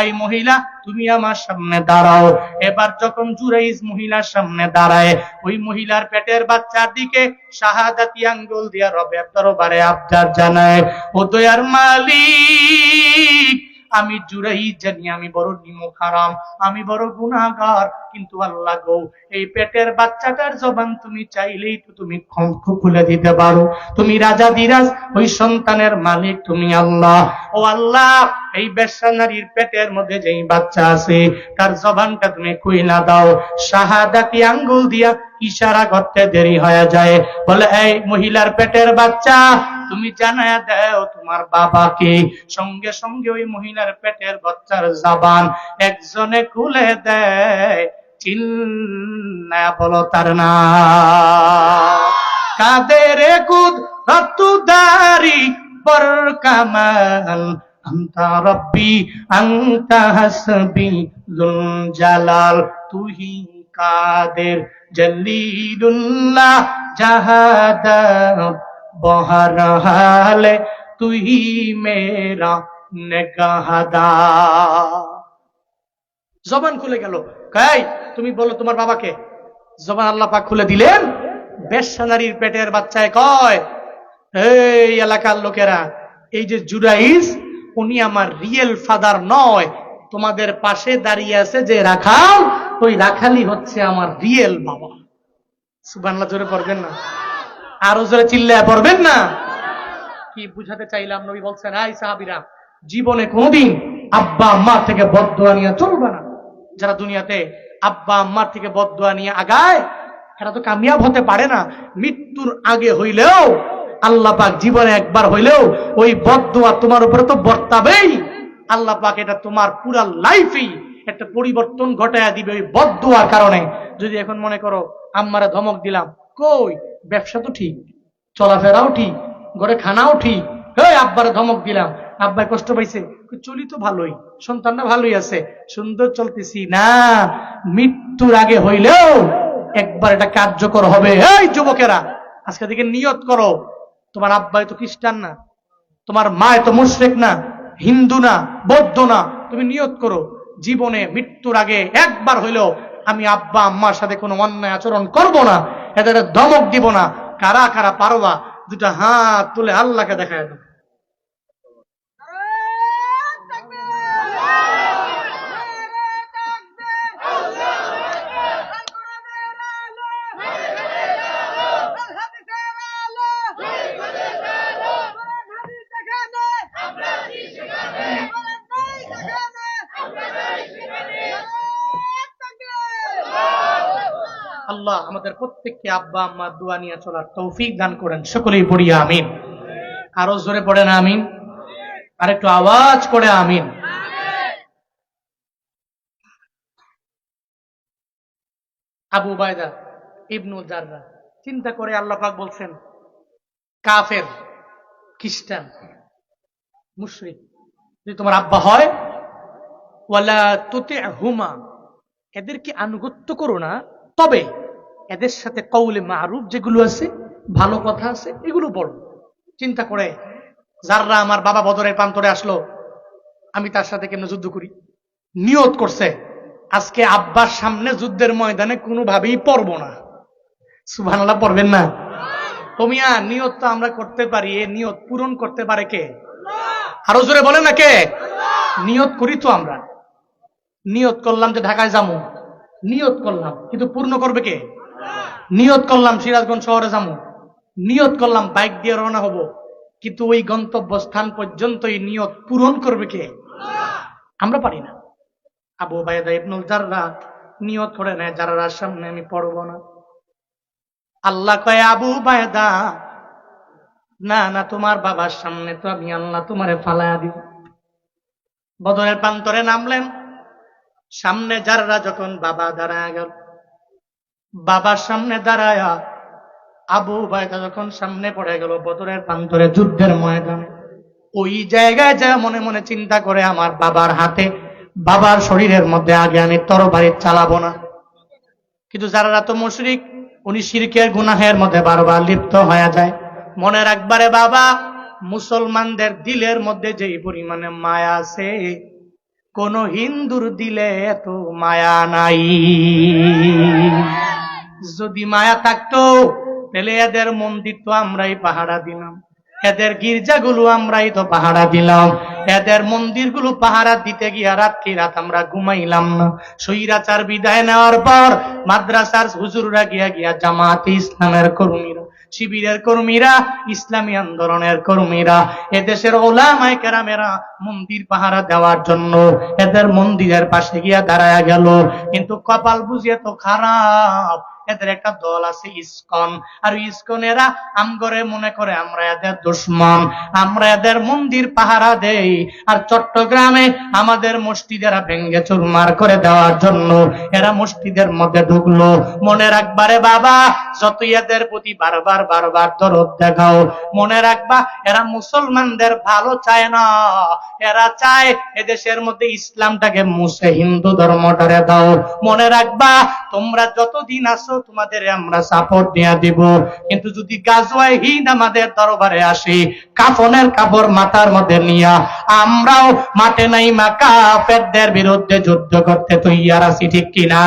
এই মহিলা তুমি আমার সামনে দাঁড়াও। এবার যখন জুরাইজ মহিলার সামনে দাঁড়ায়, ওই মহিলার পেটের বাচ্চার দিকে শাহাদাতি আঙ্গুল দিয়া রবের দরবারে আবদার জানায়, ও দয়ার মালিক, আমি জুরাই জানি আমি বড় নিমক হারাম, আমি বড় গুনাহগার, কিন্তু আল্লাহ গো এই পেটের বাচ্চাটার জবান তুমি চাইলেই তো তুমি খুলে দিতে পারো। তুমি রাজা দিরাজ, ওই সন্তানের মালিক তুমি আল্লাহ। ও আল্লাহ, এই বেশ্যা নারীর পেটের মধ্যে যেই বাচ্চা আছে তার জবানটা তুমি খুইলা দাও। শাহাদাতি আঙ্গুল দিয়া ইশারা করতে দেরি হয়ে যায়, বলে এই মহিলার পেটের বাচ্চা তুমি জানায়া দাও তোমার বাবাকে। সঙ্গে সঙ্গে ওই মহিলার পেটের বাচ্চার জবান একজনে খুলে দেয়। চিল্লায়া বলো তার নাম। কাদের কুদরতদারি পর কামাল, আন্তা রব্বি আন্তা হাসবি যুল জালাল, তুহি কাদের জলিলুল্লাহ জাহাদাত বহরহাল, তুহি মেরা নেগাহদার। জবান খুলে গেল। কাই তুমি বলো তোমার বাবাকে। জবান আল্লাহ পাক খুলে দিলেন। বেশ্যা নারীর পেটের বাচ্চায় কয়, এই এলাকার লোকেরা, এই যে জুরাইজ উনি আমার রিয়েল ফাদার নয়, তোমাদের পাশে দাঁড়িয়ে আছে যে রাখাল, ওই রাখালই হচ্ছে আমার রিয়েল বাবা। সুবহানাল্লাহ জোরে পড়বেন না? আরো জোরে চিল্লায়া পড়বেন না? কি বুঝাতে চাইলাম? নবী বলছেন, এই সাহাবীরা, জীবনে কোনদিন আব্বা আম্মা থেকে বদদুয়া নিয়ে চলবে না। যারা দুনিয়াতে আব্বা আম্মার থেকে বদদুয়া নিয়ে আগায় এরা তো কামিয়াব হতে পারে না। মৃত্যুর আগে হইলেও আল্লাহ পাক জীবনে একবার হইলেও ওই বদদুয়া তোমার উপরে তো বর্তাবেই। আল্লাহ পাক এটা তোমার পুরা লাইফেই একটা পরিবর্তন ঘটায়া দিবে ওই বদদুয়ার কারণে। যদি এখন মনে করো আম্মারে ধমক দিলাম, কই ব্যবসা তো ঠিক, চলাফেরাও ঠিক, ঘরে খানাও ঠিক, এই আব্বারে ধমক দিলাম, আব্বাই কষ্ট পাইছে, চলি তো ভালোই, সন্তানটা ভালোই আছে, সুন্দর চলতেছি না। মৃত্যুর আগে হইলেও একবার এটা কার্যকর হবে। এই যুবকেরা, আজকে থেকে নিয়ত করো, তোমার আব্বাই তো খ্রিস্টান না, তোমার মা তো মুশরিক না, হিন্দু না, বৌদ্ধ না, তুমি নিয়ত করো জীবনে মৃত্যুর আগে একবার হইলেও আমি আব্বা আম্মার সাথে কোনো অন্যায় আচরণ করব না, এদের ধমক দিব না। কারা কারা পারবা দুটা হাত তুলে আল্লাহকে দেখায় দাও। আল্লাহ আমাদের প্রত্যেককে আব্বা আম্মার দোয়া নিয়ে চলার তৌফিক দান করেন। সকলেই পড়ি আমিন। আরো জোরে পড়েন আমিন। আর একটু আওয়াজ করে আমিন। আবু উবাইদা ইবনুল জাররাহ চিন্তা করে আল্লাহ পাক বলছেন, কাফের, খ্রিস্টান, মুশরিক যদি তোমার আব্বা হয়, ওয়ালা তুতিহুমা, এদেরকে আনুগত্য করো না, তবে এদের সাথে কওলে মারুফ যেগুলো আছে, ভালো কথা আছে, এগুলো বলো। চিন্তা করে যাররা আমার বাবা বদরের প্রান্তরে আসলো, আমি তার সাথে কেমনে যুদ্ধ করি। নিয়ত করছে আজকে আব্বার সামনে যুদ্ধের ময়দানে কোনোভাবেই পড়বো না। সুবহানাল্লাহ পড়বেন না? তোমিয়া নিয়ত তো আমরা করতে পারি, এ নিয়ত পূরণ করতে পারে কে? আরো জোরে বলেন না কে? নিয়ত করি তো আমরা। নিয়ত করলাম যে ঢাকায় যাবো, নিয়ত করলাম, কিন্তু পূর্ণ করবে কে? নিয়ত করলাম সিরাজগঞ্জ শহরে যাবো, নিয়ত করলাম বাইক দিয়ে রওনা হব, কিন্তু ওই গন্তব্য স্থান পর্যন্ত এই নিয়ত পূরণ করবে কে? আমরা পারি না। আবু উবাইদা ইবনুল জাররাহ নিয়ত করে নেয়, জাররার সামনে আমি পড়ব না। আল্লাহ কয়, আবু উবাইদা, না না, তোমার বাবার সামনে তো আমি আল্লাহ তোমারে ফালায়া দিব। বদরের প্রান্তরে নামলেন, সামনে জাররা যখন বাবা দাঁড়ায় গেল, বাবার সামনে দাঁড়ায় আবু উবাইদা যখন সামনে পড়ে গেল বদরের প্রান্তরে যুদ্ধের ময়দানে, ওই জায়গায় যা মনে মনে চিন্তা করে, আমার বাবার হাতে, বাবার শরীরের মধ্যে আগে আমি তরবারি চালাবো না। কিন্তু যারা তো মুশরিক, উনি শিরকের গুনাহের মধ্যে বারবার লিপ্ত হয়ে যায়। মনে রাখবারে বাবা, মুসলমানদের দিলের মধ্যে যেই পরিমাণে মায়া আছে, কোন হিন্দুর দিলে এত মায়া নাই। যদি মায়া থাকতো তাহলে এদের মন্দির তো আমরাই পাহারা দিলাম, এদের গির্জাগুলো আমরাই তো পাহারা দিলাম, এদের মন্দিরগুলো পাহারা দিতে গিয়া রাত্রি রাত আমরা ঘুমাইলাম না। স্বৈরাচার বিদায় নেওয়ার পর মাদ্রাসার হুজুররা গিয়া গিয়া জামাতে ইসলামের কর্মীরা, শিবিরের কর্মীরা, ইসলামী আন্দোলনের কর্মীরা, এদেশের ওলামায়ে কেরামেরা মন্দির পাহারা দেওয়ার জন্য এদের মন্দিরের পাশে গিয়া দাঁড়ায়া গেল। কিন্তু কপাল বুঝিয়ে তো খারাপ, এদের একটা দল আছে ইসকন, আর ইসকনেরা আমগরে মনে করে আমরা এদের দুশমন, আমরা এদের মন্দির পাহারা দেই, আর চট্টগ্রামে আমাদের মসজিদেরা ভেঙ্গে চুরমার করে দেওয়ার জন্য এরা মসজিদের মধ্যে ঢুকলো। মনে রাখবারে বাবা, যতই এদের প্রতি বারবার বারবার দরদ দেখাও, মনে রাখবা এরা মুসলমানদের ভালো চায় না, এরা চায় এদেশের মধ্যে ইসলামটাকে মুছে হিন্দু ধর্মটারে দাও। মনে রাখবা তোমরা যতদিন আসো তোমাদের আমরা সাপোর্ট দিয়ে দিব, কিন্তু যদি গাজওয়ায়ে হিন্দ আমাদের দরবারে আসে কাফনের কাপড় মাথার মধ্যে নিয়া আমরাও মাঠে নাই মা কাফেরদের বিরুদ্ধে যুদ্ধ করতে তৈয়ার আছি, ঠিক কিনা?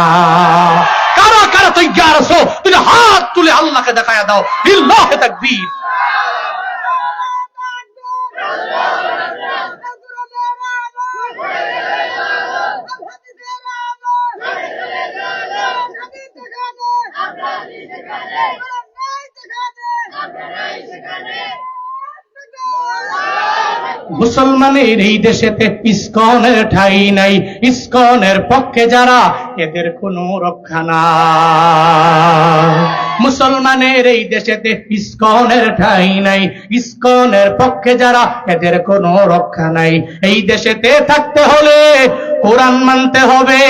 কারা কারা তৈয়ার আছো? তুমি হাত তুলে আল্লাহকে দেখায়া দাও, লিল্লাহি তাকবীর। মুসলমানের এই দেশেতে ইসকনের ঠাঁই নাই, ইসকনের পক্ষে যারা এদের কোনো রক্ষা নাই। মুসলমানের এই দেশেতে ইসকনের ঠাঁই নাই, ইসকনের পক্ষে যারা এদের কোনো রক্ষা নাই। এই দেশেতে থাকতে হলে কোরআন মানতে হবে,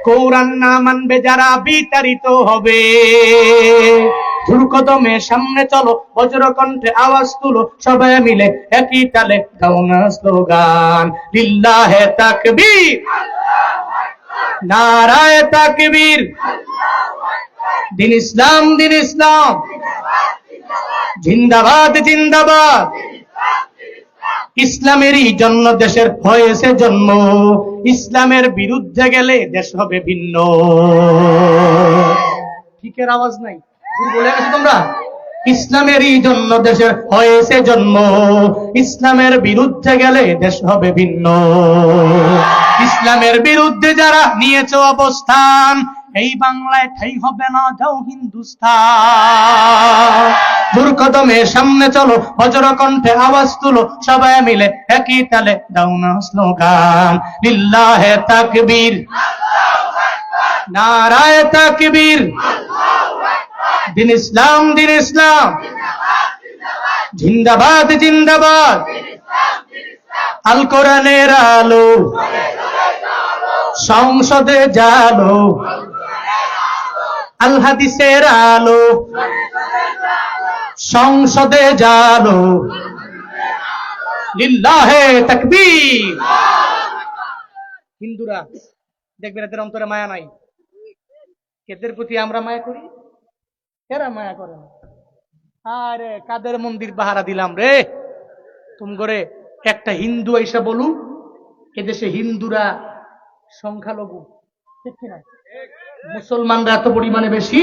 কোরআন না মানবে যারা বিতাড়িত হবে। দুর্কদমে সামনে চলো, বজ্রকণ্ঠে আওয়াজ তুলো, সবাই মিলে একই তালে দাও না স্লোগান, লিল্লাহে তাকবীর, নারায়ে তাকবীর, দিন ইসলাম, দিন ইসলাম, জিন্দাবাদ, জিন্দাবাদ। ইসলামেরই জন্য দেশের হয়েছে জন্ম, ইসলামের বিরুদ্ধে গেলে দেশ হবে ভিন্ন। ঠিকের আওয়াজ নাই, বলে গেছো তোমরা? ইসলামেরই জন্য দেশের হয়েছে জন্ম, ইসলামের বিরুদ্ধে গেলে দেশ হবে ভিন্ন। ইসলামের বিরুদ্ধে যারা নিয়েছে অবস্থান, এই বাংলায় ঠাই হবে না, যাও হিন্দুস্তান। দুর্কদমে সামনে চলো, বজ্রকণ্ঠে আওয়াজ তুলো, সবাই মিলে একই তালে দাও না স্লোগান, লিল্লাহে তাকবীর, নারায়ে তাকবীর, দিন ইসলাম, দিন ইসলাম, জিন্দাবাদ, জিন্দাবাদ। আল কোরআনের আলো সংসদে জালো, আল হাদিসের আলো সংসদে জালো, লিল্লাহে তাকবীর। হিন্দুরা দেখবেন এদের অন্তরে মায়া নাই, এদের প্রতি আমরা মায়া করি, এরা মায়া করে না। আরে কাদের মন্দির পাহারা দিলাম রে, তুমি করে একটা হিন্দু এসে বলুক এদেশে হিন্দুরা সংখ্যালঘু, ঠিক কিনা? মুসলমানরা এত পরিমাণে বেশি,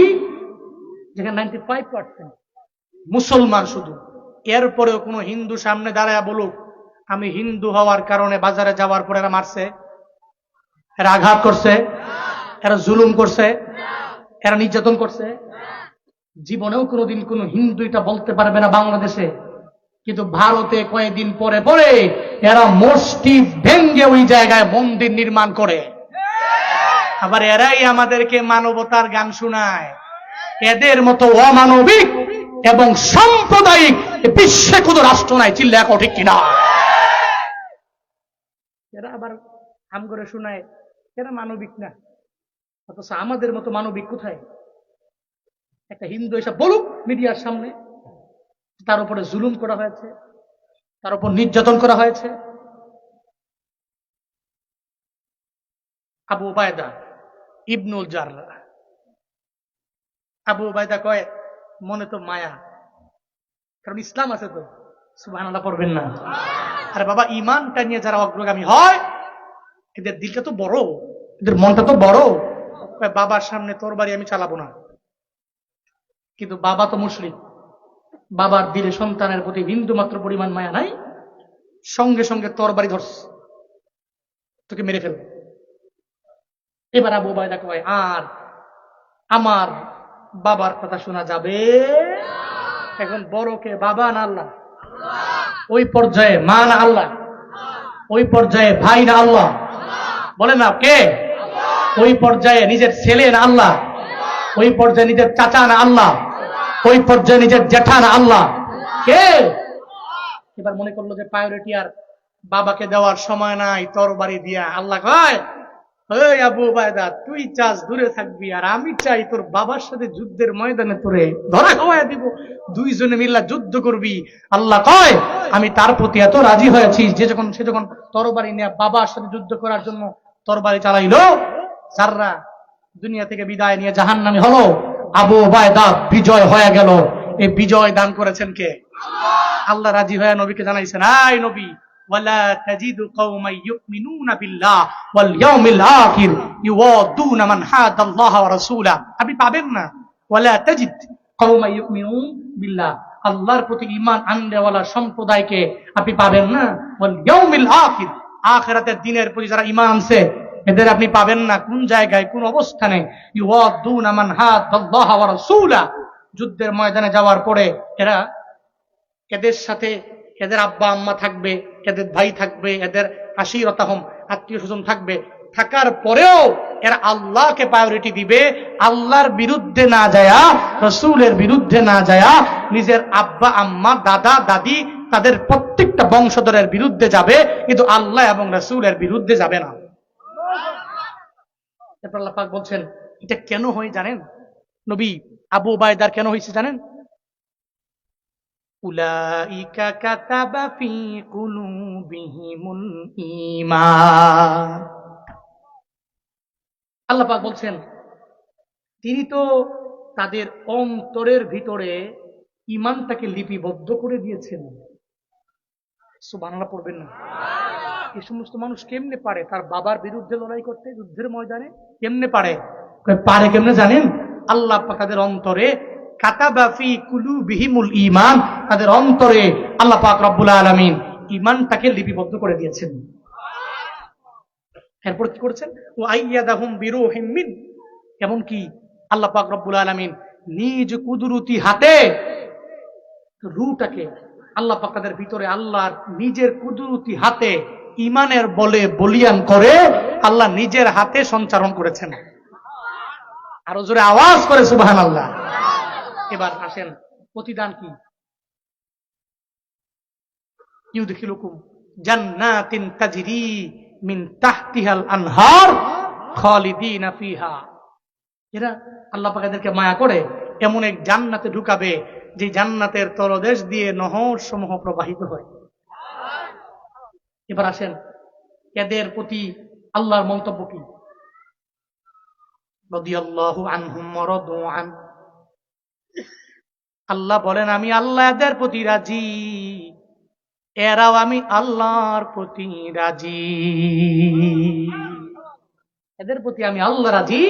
যেখানে 95% মুসলমান শুধু। এরপরেও কোনো হিন্দু সামনে দাঁড়ায় বলুক আমি হিন্দু হওয়ার কারণে বাজারে যাওয়ার পরে এরা মারছে, এরা আঘাত করছে, এরা জুলুম করছে, এরা নির্যাতন করছে, জীবনেও কোনোদিন কোন হিন্দু এটা বলতে পারবে না বাংলাদেশে। কিন্তু ভারতে কয়েকদিন পরে পরে এরা মসজিদ ভেঙ্গে ওই জায়গায় মন্দির নির্মাণ করে, আবার এরাই আমাদেরকে মানবতার গান শোনায়। এদের মতো অমানবিক এবং সাম্প্রদায়িক বিশ্বে কোনো রাষ্ট্র নাই, চিল্লা এখন ঠিক কিনা? এরা আবার হাম করে শোনায় এরা মানবিক না, অথচ আমাদের মতো মানবিক কোথায়? একটা হিন্দু এসে বলুক মিডিয়ার সামনে তার উপরে জুলুম করা হয়েছে, তার উপর নির্যাতন করা হয়েছে। আবু উবায়দা ইবনুল জাররাহ, আবু উবায়দা কয় মনে তো মায়া, কারণ ইসলাম আছে তো, সুবহানাল্লাহ পড়বেন না? আরে বাবা, ইমানটা নিয়ে যারা অগ্রগামী হয় এদের দিলটা তো বড়, এদের মনটা তো বড়। বাবার সামনে তোর বাড়ি আমি চালাবো না, কিন্তু বাবা তো মুশরিক, বাবার দিলে সন্তানের প্রতি বিন্দু মাত্র পরিমাণ মায়া নাই, সঙ্গে সঙ্গে তরবারি ধরছে, তোকে মেরে ফেলবে। এবার আবু উবাইদা কয়, আর আমার বাবার কথা শোনা যাবে? এখন বড়কে বাবা না আল্লাহ? ওই পর্যায়ে মা না আল্লাহ? ওই পর্যায়ে ভাই না আল্লাহ? বলে না কে? ওই পর্যায়ে নিজের ছেলে না আল্লাহ? ওই পর্যায়ে নিজের চাচা না আল্লাহ? ওই পর্যায়ে নিজের জেঠা না আল্লাহ? কে? এবার মনে করলো যে প্রায়োরিটি আর বাবাকে দেওয়ার সময় নাই, তরবারি দিয়া আল্লাহ কয়, এই আবু উবাইদা, তুই চাস দূরে থাকবি, আর আমি চাই তোর বাবার সাথে যুদ্ধের ময়দানে তোরে ধরা খাওয়াই দিব, দুইজনে মিল্লা যুদ্ধ করবি। আল্লাহ কয়, আমি তার প্রতি এত রাজি হয়েছি যে সে যখন তরবারি নিয়ে বাবার সাথে যুদ্ধ করার জন্য তরবারি চালাইলো, যাররা দুনিয়া থেকে বিদায় নিয়ে জাহান্নামী হলো, আবু উবাইদা বিজয় হয়ে গেল। এই বিজয় দান করেছেন কে? আল্লাহ রাজি হয়ে নবীকে জানাইছেন, আই নবী, ওয়ালা তাজিদু কওমান ইউমিনুনা বিল্লাহ ওয়াল ইয়াউমিল আখির ইউওয়াদুনা মান হাদাল্লাহ ওয়া রাসূলা। আপনি পাবেন না ওয়ালা তাজিদ কওমান ইউমিনুন বিল্লাহ, আল্লাহর প্রতি ঈমান আননেওয়ালা সম্প্রদায়কে আপনি পাবেন না, ওয়াল ইয়াউমিল আখির, আখিরাতের দিনের প্রতি যারা ঈমান আনছে এদের আপনি পাবেন না। কোন জায়গায়, কোন অবস্থানে? ইউওয়াদুনা মান হাদাল্লাহ ওয়া রাসূলা, যুদ্ধের ময়দানে যাওয়ার পরে এরা, এদের সাথে এদের আব্বা আম্মা থাকবে, এদের ভাই থাকবে, এদের আশিরতাহম আত্মীয় স্বজন থাকবে, থাকার পরেও এরা আল্লাহকে প্রায়োরিটি দিবে, আল্লাহর বিরুদ্ধে না যায়া, রাসূলের বিরুদ্ধে না যায়া, নিজের আব্বা আম্মা দাদা দাদি তাদের প্রত্যেকটা বংশধরের বিরুদ্ধে যাবে, কিন্তু আল্লাহ এবং রাসূলের বিরুদ্ধে যাবে না। এরপর আল্লাহ পাক বলছেন, এটা কেন হয় জানেন? নবী আবু উবাইদার কেন হয়েছে জানেন? উলাইকা কাতাবা ফি কুলুবিহিমুল ঈমান। আল্লাহ পাক বলছেন, তিনি তো তাদের অন্তরের ভিতরে ঈমানটাকে লিপিবদ্ধ করে দিয়েছেন। সুবহানাল্লাহ পড়বেন না? এই সমস্ত মানুষ কেমনে পারে তার বাবার বিরুদ্ধে লড়াই করতে যুদ্ধের ময়দানে? কেমনে পারে? পারে কেমনে জানেন? আল্লাহ পাক তাদের অন্তরে কাতাবা ফি কুলুবিহিমুল ঈমান, তাদের অন্তরে আল্লাহ পাক রব্বুল আলামিন ঈমানটাকে লিপিবদ্ধ করে দিয়েছেন। এরপর কি করেছেন? ওয়া আইয়াদাহুম বিরূহিম মিন, এমন কি আল্লাহ পাক রব্বুল আলামিন নিজ কুদরতি হাতে রূহটাকে আল্লাহ পাক তাদের ভিতরে আল্লাহর নিজের কুদরতি হাতে ঈমানের বলে বলিয়ান করে আল্লাহ নিজের হাতে সঞ্চারণ করেছেন। আরো জোরে আওয়াজ করে সুবহানাল্লাহ। এবার আসেন, প্রতিদান কি? ইউদখিলুকুম জান্নাতিন তাজরি মিন তাহতিহাল আনহার খালিদিনা ফিহা, এরা আল্লাহ পাক এদেরকে মায়া করে এমন এক জান্নাতে ঢুকাবে যে জান্নাতের তলদেশ দিয়ে নহর সমূহ প্রবাহিত হয়। এবার আসেন, এদের প্রতি আল্লাহর মন্তব্য কি? রাদিয়াল্লাহু আনহুম ওয়া রাদু আন, আল্লাহ বলেন, আমি আল্লাহ এদের প্রতি রাজি, এরাও আমি আল্লাহর প্রতি রাজি। এদের প্রতি আমি আল্লাহ রাজি,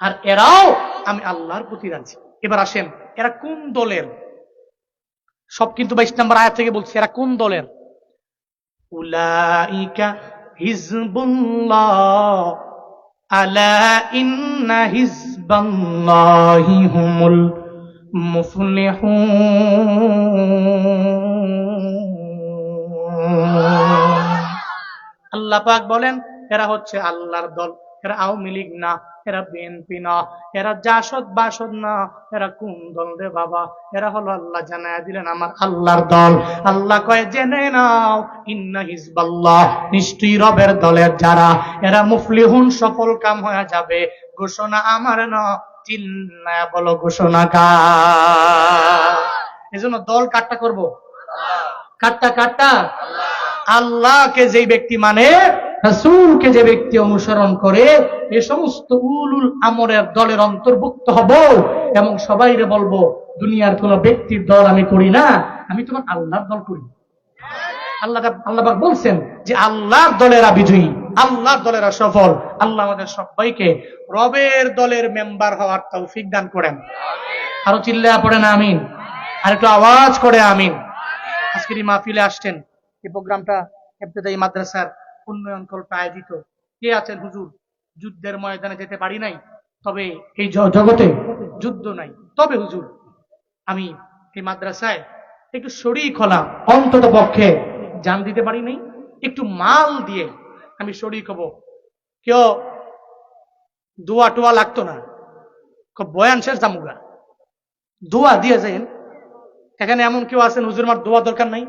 আর এরাও আমি আল্লাহর প্রতি রাজি। এবার আসেন, এরা কোন দলের? সব কিন্তু 22 নম্বর আয়াত থেকে বলছে এরা কোন দলের। উলাইকা হিজবুল্লাহ আলা ইন্না হিজবাল্লাহি হুমুল মুফলিহুন। আল্লাহ পাক বলেন, এরা হচ্ছে আল্লাহর দল, এরা আওয়ামী লীগ না, এরা বিএনপি না, এরা জাসদ বাসদ না, এরা কোন দল রে বাবা? এরা হলো, আল্লাহ জানায় দিলেন, আমার আল্লাহর দল। আল্লাহ কয়, জেনে নাও, ইন্না হিজবাল্লাহ, নিশ্চয়ই রবের দলের যারা, এরা মুফলিহুন, সফল কাম হয়ে যাবে। ঘোষণা আমার না, চিল্লায়া বলো ঘোষণা কার? এজন্য দল কাট্টা করবো, কাট্টা কাট্টা আল্লাহকে যেই ব্যক্তি মানে, রাসূলকে যে ব্যক্তি অনুসরণ করে, এ সমস্ত উলুল আমরের দলের অন্তর্ভুক্ত হব এবং সবাইরে বলবো, দুনিয়ার কোন ব্যক্তির দল আমি করি না, আমি তোমার আল্লাহর দল করি। আল্লাহ পাক বলছেন যে আল্লাহর দলেরা বিজয়ী, আল্লাহর দলেরা সফল। আল্লাহ আমাদের সবাইকে রবের দলের মেম্বার হওয়ার তৌফিক দান করেন। আরো চিল্লায়া পড়ে না আমিন, আর একটু আওয়াজ করে আমিন। আজকের এই মাহফিলে আসছেন, এই প্রোগ্রামটা ইবতেদায়ী মাদ্রাসার উন্নয়ন কল্পে আয়োজিত। কে আছেন হুজুর যুদ্ধের ময়দানে যেতে পারি নাই, তবে এই জগতে যুদ্ধ নাই, তবে হুজুর আমি এই মাদ্রাসায় একটু শরীক হলাম, অন্তত পক্ষে জান দিতে পারি নাই, একটু মাল দিয়ে আমি শরীক হব। কেউ দোয়া টোয়া লাগতো না, বয়ান শেষ জামুগা দোয়া দিয়ে যান। এখানে এমন কেউ আছেন হুজুর আমার দোয়া দরকার নাই?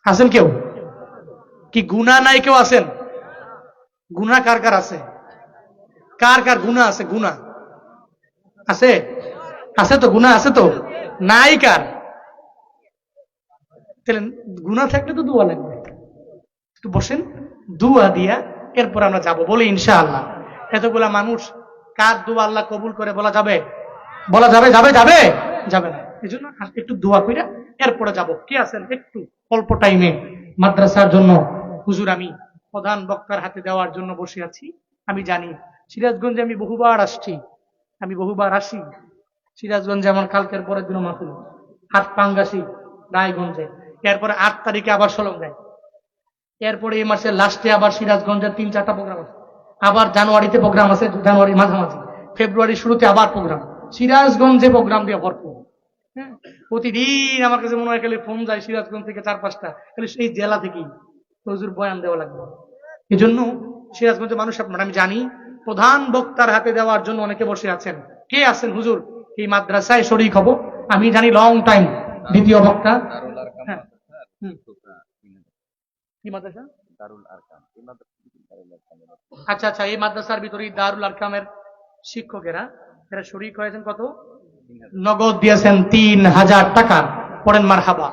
আছেন কেউ? কি গুনাহ নাই কেউ আছেন? গুনাহ কার কার আছে? কার কার গুনাহ আছে? গুনাহ আছে? আছে তো, গুনাহ আছে তো, নাই কার? তাহলে গুনাহ থাকলে তো দোয়া লাগবে। একটু বসেন, দোয়া দিয়া এরপর আমরা যাব, বলি ইনশাআল্লাহ। এতগুলা মানুষ কার দোয়া আল্লাহ কবুল করে বলা যাবে? বলা যাবে? যাবে যাবে যাবে না। এই জন্য একটু দোয়া কইরা এরপরে যাব। কি আছেন একটু অল্প টাইমে মাদ্রাসার জন্য হুজুর আমি প্রধান বক্তার হাতে দেওয়ার জন্য বসে আছি। আমি জানি সিরাজগঞ্জে আমি বহুবার আসছি, আমি বহুবার আসি সিরাজগঞ্জে। আমার কালকের পরের দিন মাহফিল, হাট পাঙ্গাসি রায়গঞ্জে, এরপরে 8 তারিখে আবার সলঙ্গায়, এরপরে এই মাসের লাস্টে আবার সিরাজগঞ্জের 3-4টা প্রোগ্রাম আছে, আবার জানুয়ারিতে প্রোগ্রাম আছে, জানুয়ারির মাঝামাঝি, ফেব্রুয়ারির শুরুতে আবার প্রোগ্রাম। সিরাজগঞ্জে প্রোগ্রাম দিয়ে ভরপুর। হ্যাঁ, প্রতিদিন আমার কাছে মনে হয় খালি ফোন যায় সিরাজগঞ্জ থেকে 4-5টা, খালি সেই জেলা থেকেই হুজুর বয়ান দেওয়া লাগবে। এই জন্য সিরাজগঞ্জের মানুষ আপনারা, আমি জানি প্রধান বক্তার হাতে দেওয়ার জন্য অনেকে বসে আছেন। কে আছেন হুজুর এই মাদ্রাসায় শরীক হব? আমি জানি লং টাইম দ্বিতীয় বক্তা। হ্যাঁ, কি মাদ্রাসা? আচ্ছা আচ্ছা, এই মাদ্রাসার ভিতরে দারুল আরকামের শিক্ষকেরা এরা শরীক হয়েছেন। কত নগদ দিয়েছেন? 3000 টাকা। পড়েন মারহাবা।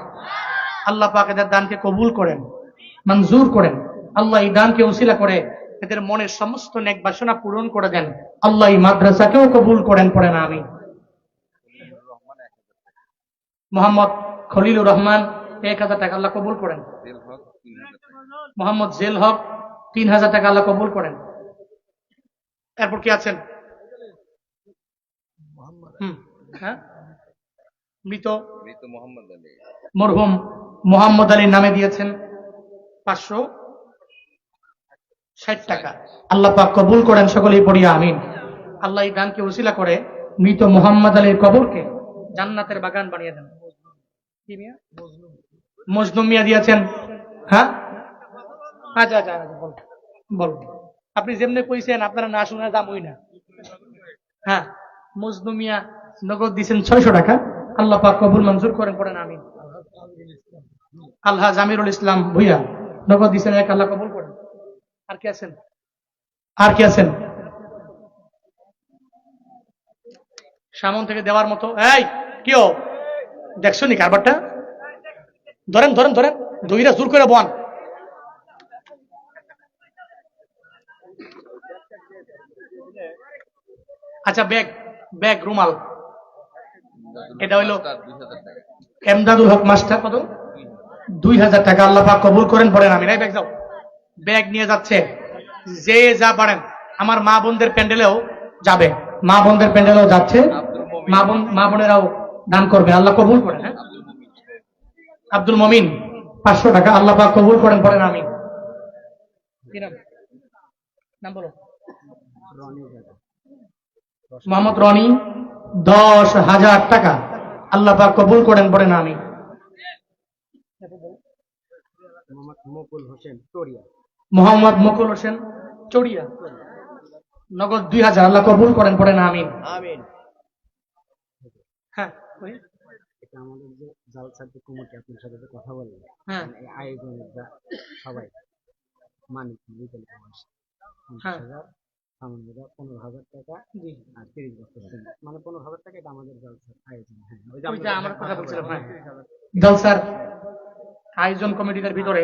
আল্লাহ পাক এদের দানকে কবুল করেন, মঞ্জুর করেন। আল্লাহ এই দানকে উসিলা করে এদের মনের সমস্ত নেক বাসনা পূরণ করে দেন। আল্লাহ এই মাদ্রাসাকেও কবুল করেন। পড়েন আমিন। মোহাম্মদ খলিলুর রহমান 1000 টাকা আল্লাহ কবুল করেন। মোহাম্মদ জেল হক 3000 টাকা আল্লাহ কবুল করেন। এরপর কি আছেন? হ্যাঁ, মৃত মরহুম মোহাম্মদ আলীর নামে দিয়েছেন 560 টাকা। আল্লাহ পাক কবুল করেন, সকলেই পড়িয়া আমিন। আল্লাহ এই দানকে উসিলা করে মৃত মোহাম্মদ আলীর কবরকে জান্নাতের বাগান বানিয়ে দেন। কি মিয়া? মজনু মিয়া দিয়েছেন। হ্যাঁ, আচ্ছা আচ্ছা, বল আপনি যেমনি কইছেন আপনারা না শুনে যাবই না। হ্যাঁ, মজনু মিয়া নগদ দিয়েছেন 600 টাকা। আল্লাহ পাক কবুল মঞ্জুর করেন। পড়েন আমিন। আল্লাহ জামিরুল ইসলাম ভুইয়া নগদ দিয়েছেন 1, আল্লাহ কবুল করেন। আর কি আছেন? আর কি আছেন সামন থেকে দেওয়ার মতো? এই কিও দেখছো নি কারবারটা? ধরেন ধরেন ধরেন, দুইরা জোর করে বন। আচ্ছা, ব্যাগ ব্যাগ রুমাল, এটা হইলো এমদাদুল হক মাস্টার। কত? 2000 টাকা। আল্লাহ পাক কবুল করেন। পড়েন আমিন। এই ব্যাগ যাও, ব্যাগ নিয়ে যাচ্ছে যে যা পারেন। আমার মা বোনদের প্যান্ডেলেও যাবে, মা বোনদের প্যান্ডেলেও যাচ্ছে, মা বোনেরাও দান করবে। আল্লাহ কবুল করেন। হ্যাঁ, আব্দুল মমিন 500 টাকা। আল্লাহ পাক কবুল করেন। পড়েন আমিন। নাম বলো। মোহাম্মদ রনি 10,000 টাকা। আল্লাহ পাক কবুল করেন। পড়েন আমিন। মোহাম্মদ মুকুল হোসেন চড়িয়া নগদ 2000। আল্লাহ কবুল করেন। পড়েন আমিন। হ্যাঁ, আমাদের যে জালসার যে কমিটি আপনার সাথে কথা বললেন, হ্যাঁ, আয়োজনের সবাই মানিক 50,000, আমাদের 15,000 টাকা আর 30 বছর, মানে 15,000 টাকা। এটা আমাদের জালসার আয়োজন। হ্যাঁ, ওইটা আমার কথা বলছিলাম। হ্যাঁ, জালসার আয়োজন কমিটির ভিতরে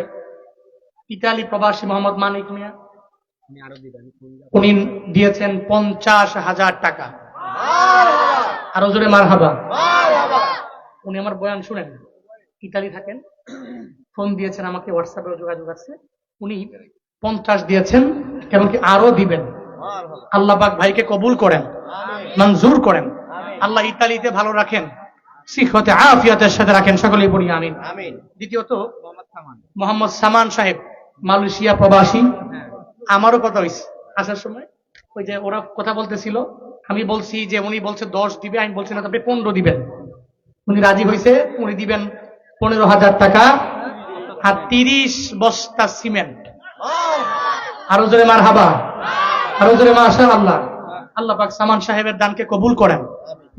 ইতালি প্রবাসী মোহাম্মদ মানিক মিয়া আরো দিবেন, উনি দিয়েছেন 50,000 টাকা। আরো জোরে মারহাবা। উনি আমার বয়ান শুনেন, ইতালি থাকেন, ফোন দিয়েছেন আমাকে, হোয়াটসঅ্যাপে যোগাযোগ আছে। উনি 50 দিয়েছেন এবং কি আরো দিবেন। আল্লাহ পাক ভাইকে কবুল করেন, মঞ্জুর করেন। আল্লাহ ইতালিতে ভালো রাখেন, সিহতে আফিয়াতের সাথে রাখেন, সকলেই পড়ি আমিন। দ্বিতীয়ত মোহাম্মদ সামান সাহেব, মালয়েশিয়া প্রবাসী। আমারও কথা হয়েছে আসার সময়, ওই যে ওরা কথা বলতেছিল, আমি বলছি যে উনি বলছে 10 দিবে, আমি বলছি না আপনি 15 দিবেন। উনি রাজি হয়েছে, উনি দিবেন 15,000 টাকা আর 30 বস্তা সিমেন্ট। আরো জোরে মারহাবা, আরো জোরে মাশাআল্লাহ। আল্লাহ পাক সামান সাহেবের দানকে কবুল করেন,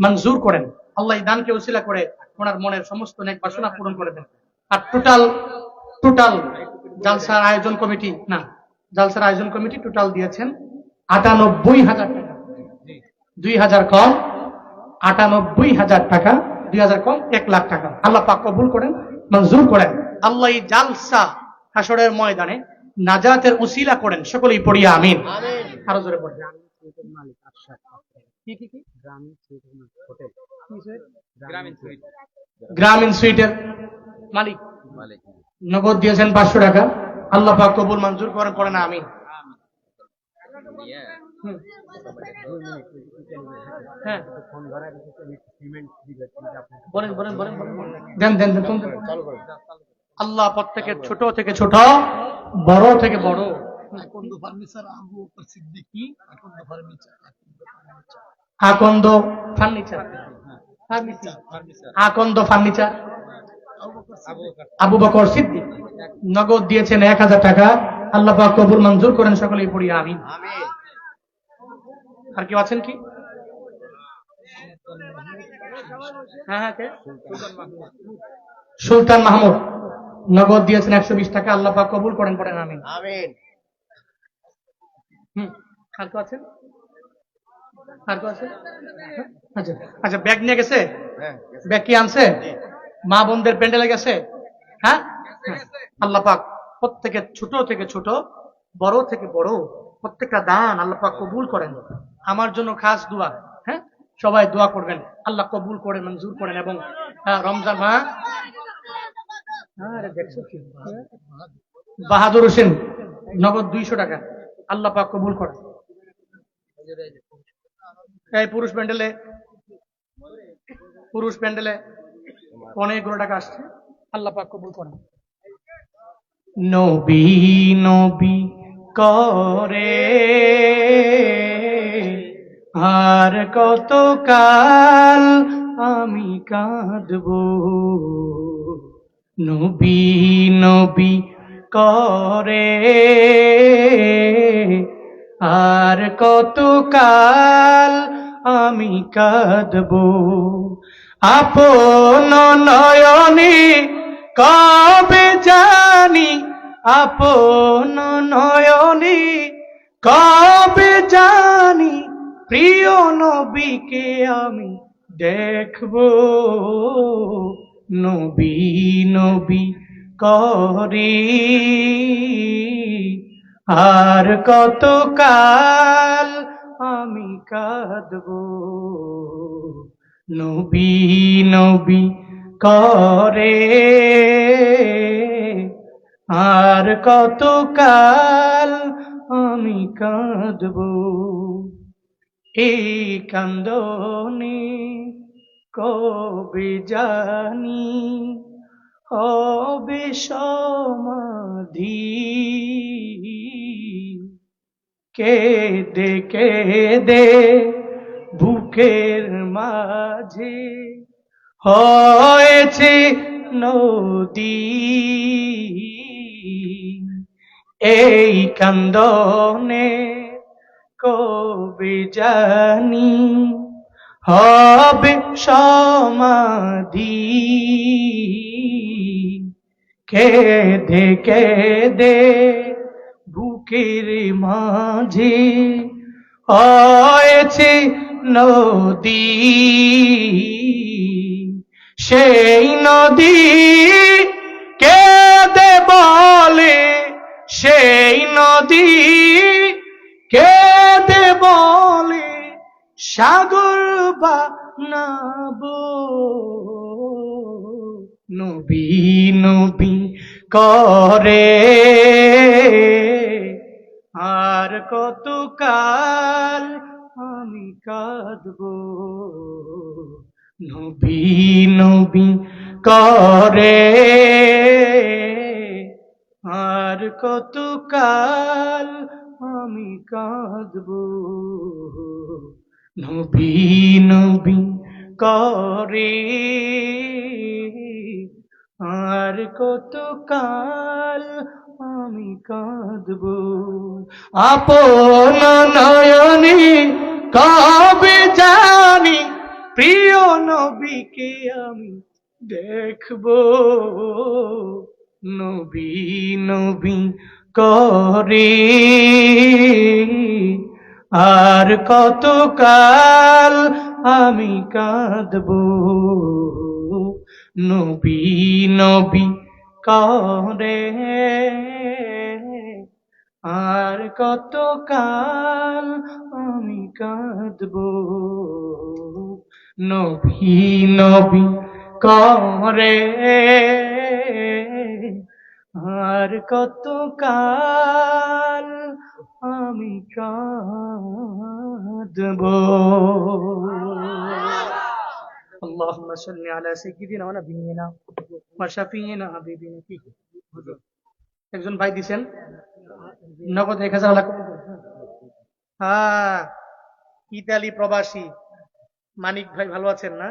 মঞ্জুর করেন। আল্লাহ এই দানকে উসিলা করে ওনার মনের সমস্ত নেক বাসনা পূরণ করে দেন। আর টোটাল জালসার আয়োজন কমিটি, না জালসার আয়োজন কমিটি টোটাল দিয়েছেন 98,000 টাকা। 2,000 কম 98,000 টাকা, 2,000 কম 1 লাখ টাকা। আল্লাহ পাক কবুল করেন, মঞ্জুর করেন। আল্লাহ এই জালসা হাসরের ময়দানে নাজাতের উসিলা করেন, সকলেই পড়িয়া আমিন। আরো জোরে পড়ি। মালিক আশরাফ কি গ্রামীণ সুইটের হোটেল, গ্রামীণ সুইটের মালিক নগদ দিয়েছেন 500 টাকা। আল্লাহ পাক কবুল মঞ্জুর করেন, পড়েন আমিন। হ্যাঁ ফোন ধরা সিমেন্ট দিবে, বলেন বলেন বলেন দেন দেন দেন। আল্লাহ প্রত্যেকের ছোট থেকে ছোট, বড় থেকে বড়। আকন্দ ফার্নিচার, আকন্দ ফার্নিচার, আবু বকর সিদ্দিক নগদ দিয়েছেন 1,000 টাকা। আল্লাহ পাক কবুল মঞ্জুর করেন, সকলেই পড়ি আমিন। আর কেউ আছেন কি? হ্যাঁ হ্যাঁ, কে? সুলতান মাহমুদ নগদ দিয়েছেন 120 টাকা। আল্লাহ পাক কবুল করেন, পড়েন আমিন। আর কেউ আছেন? আর কেউ আছেন? আচ্ছা আচ্ছা, ব্যাগ নিয়ে গেছে? ব্যাগ কি আনছে? মা বোনদের প্যান্ডেলে গেছে? হ্যাঁ, আল্লাহ পাক প্রত্যেকের ছোট থেকে ছোট, বড় থেকে বড় প্রত্যেকটা দান আল্লাহ পাক কবুল করেন। আমার জন্য খাস দোয়া, হ্যাঁ সবাই দোয়া করবেন, আল্লাহ কবুল করেন, মঞ্জুর করেন। এবং রমজান মা দেখছো কি, বাহাদুর হোসেন নগদ 200 টাকা। আল্লাহ পাক কবুল করেন। এই পুরুষ প্যান্ডেলে অনেকগুলো টাকা আসছে, আল্লাহ পাক কবুল করেন। নবী নবী করে আর কত কাল আমি কাঁদব, নবী নবী করে আর কত কাল আমি কাঁদব, আপন নয়নে কবে জানি, আপন নয়নে কবে জানি প্রিয় নবীকে আমি দেখব, নবী নবী করি আর কত কাল আমি কাঁদব, নবী নবী করে আর কত কাল আমি কাঁদব, এই কান্দনে কবে জানি হবে সমাধি, কেঁদে কেঁদে বুকের মাঝে হয়েছে নদী, এই কান্দনে কবে জানি হবে সমাধি, কেঁদে কেঁদে বুকের মাঝে হয়েছে নদী, সেই নদী কেঁদে বলে, সেই নদী কেঁদে বলে সাগর বানাবো, নবী নবী করে আর কত কাল আমি কাঁদব, নবী নবী করে আর কত কাল আমি কাঁদব, নবী নবী করে আর কত কাল আমি কাঁদব, আপন নয়নে কবে জানি প্রিয় নবীকে আমি দেখব, নবী নবী করে আর কত কাল আমি কাঁদব, নবী নবী করে আর কত কাল আমি কাঁদব, নবী নবী করে আর কত কাল আমি কাঁদব। اللهم صل على سيدنا ونبينا وشفينا حبيبنا فيك। একজন ভাই দিছেন নগদ 1000 লাখ। হ্যাঁ, ইতালি প্রবাসী মানিক ভাই ভালো আছেন না?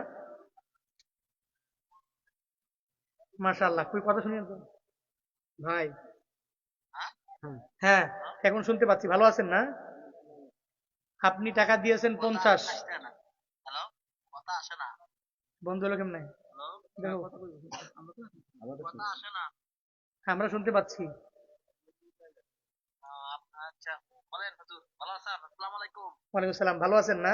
মাশাআল্লাহ, কই কথা শুনিয়েন তো ভাই? হ্যাঁ, এখন শুনতে পাচ্ছি। ভালো আছেন না? আপনি টাকা দিয়েছেন 50। বন্ধ হলো কেমনে? আমরা শুনতে পাচ্ছি। ওয়ালাইকুম সালাম। ভালো আছেন না?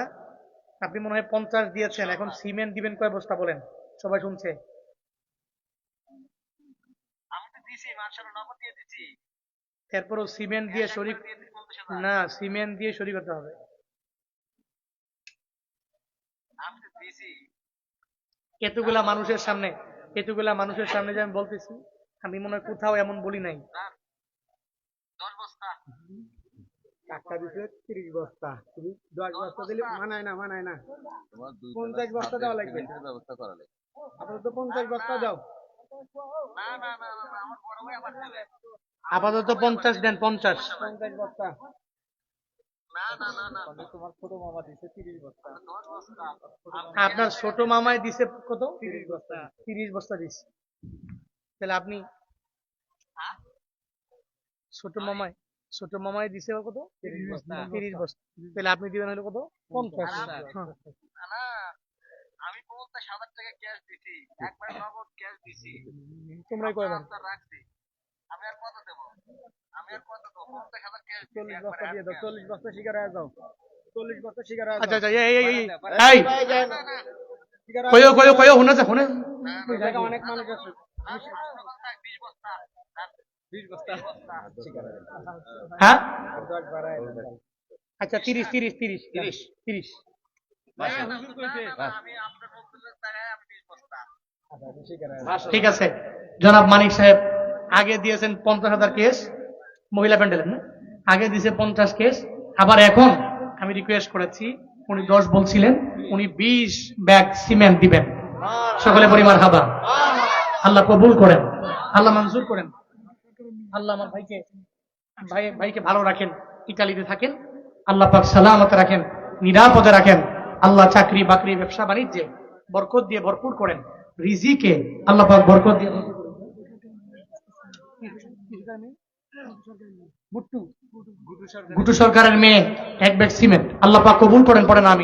আপনি মনে হয় 50 দিয়েছেন, এখন সিমেন্ট দিবেন কয় বস্তা বলেন? সবাই শুনছে। এরপরও সিমেন্ট দিয়ে শরীর না, সিমেন্ট দিয়ে শরীর করতে হবে। এতগুলা মানুষের সামনে যে আমি বলতেছি, আমি মনে হয় কোথাও এমন বলি নাই। টাকা দিছে 30 বস্তা, তুমি 10 বস্তা দিলে মানায় না 50 বস্তা দেওয়া লাগবে। আপাতত 50 বস্তা দাও। আপাতত 50 দেন। 50 বস্তা। আপনার ছোট মামায় দিছে কত? 30 বস্তা। 30 বস্তা দিছে। তাহলে আপনি ছোট মামায় দিছে কত? 30 বস্তা। 30 বস্তা। তাহলে আপনি দিবেন হলো কত? 50। আমি 50,000 টাকা ক্যাশ দিছি, একবার নগদ ক্যাশ দিছি। তোমরাই কয়বার? রাখছি। আমি আর কত দেব? আমি আর কত দেব? 50,000 ক্যাশ দিছি। 40 বস্তা দিয়ে দাও। 40 বস্তা শিকার হয়ে যাও। 40 বস্তা শিকার হয়ে আচ্ছা যাও। আচ্ছা, এই কয়ো হুনা যা হুনা। ওই জায়গা অনেক মানুষ আছে। 20 বস্তা। 20 বস্তা শিকার হয়ে যাও। হ্যাঁ, আর 10 বাড়ায়। আচ্ছা 30 আমি আপনার বন্ধুদের টাকায় আমি 20 বস্তা। শিকার হয়ে যাও। ঠিক আছে। জনাব মানিক সাহেব আগে দিয়েছেন 50,000 কেস মহিলা প্যান্ডেলের, না? আগে দিয়েছে 50 কেস। আবার এখন আমি রিকোয়েস্ট করেছি, উনি 10 বলছিলেন, উনি 20 ব্যাগ সিমেন্ট দিবেন। সকলে পরিবার হাবা। আল্লাহ কবুল করেন, আল্লাহ মঞ্জুর করেন। আল্লাহ আমার ভাইকে ভালো রাখেন, ইতালিতে থাকেন। আল্লাহ পাক সালামত রাখেন, নিরাপদে রাখেন। আল্লাহ চাকরি বাকরি ব্যবসা বাণিজ্যে বরকত দিয়ে ভরপুর করেন। রিজিকে আল্লাহ পাক বরকত দিয়ে গুট্টু সরকারের মেয়ে 1 ব্যাগ সিমেন্ট আল্লাহ পাক কবুল করেন। পড়েন আমি।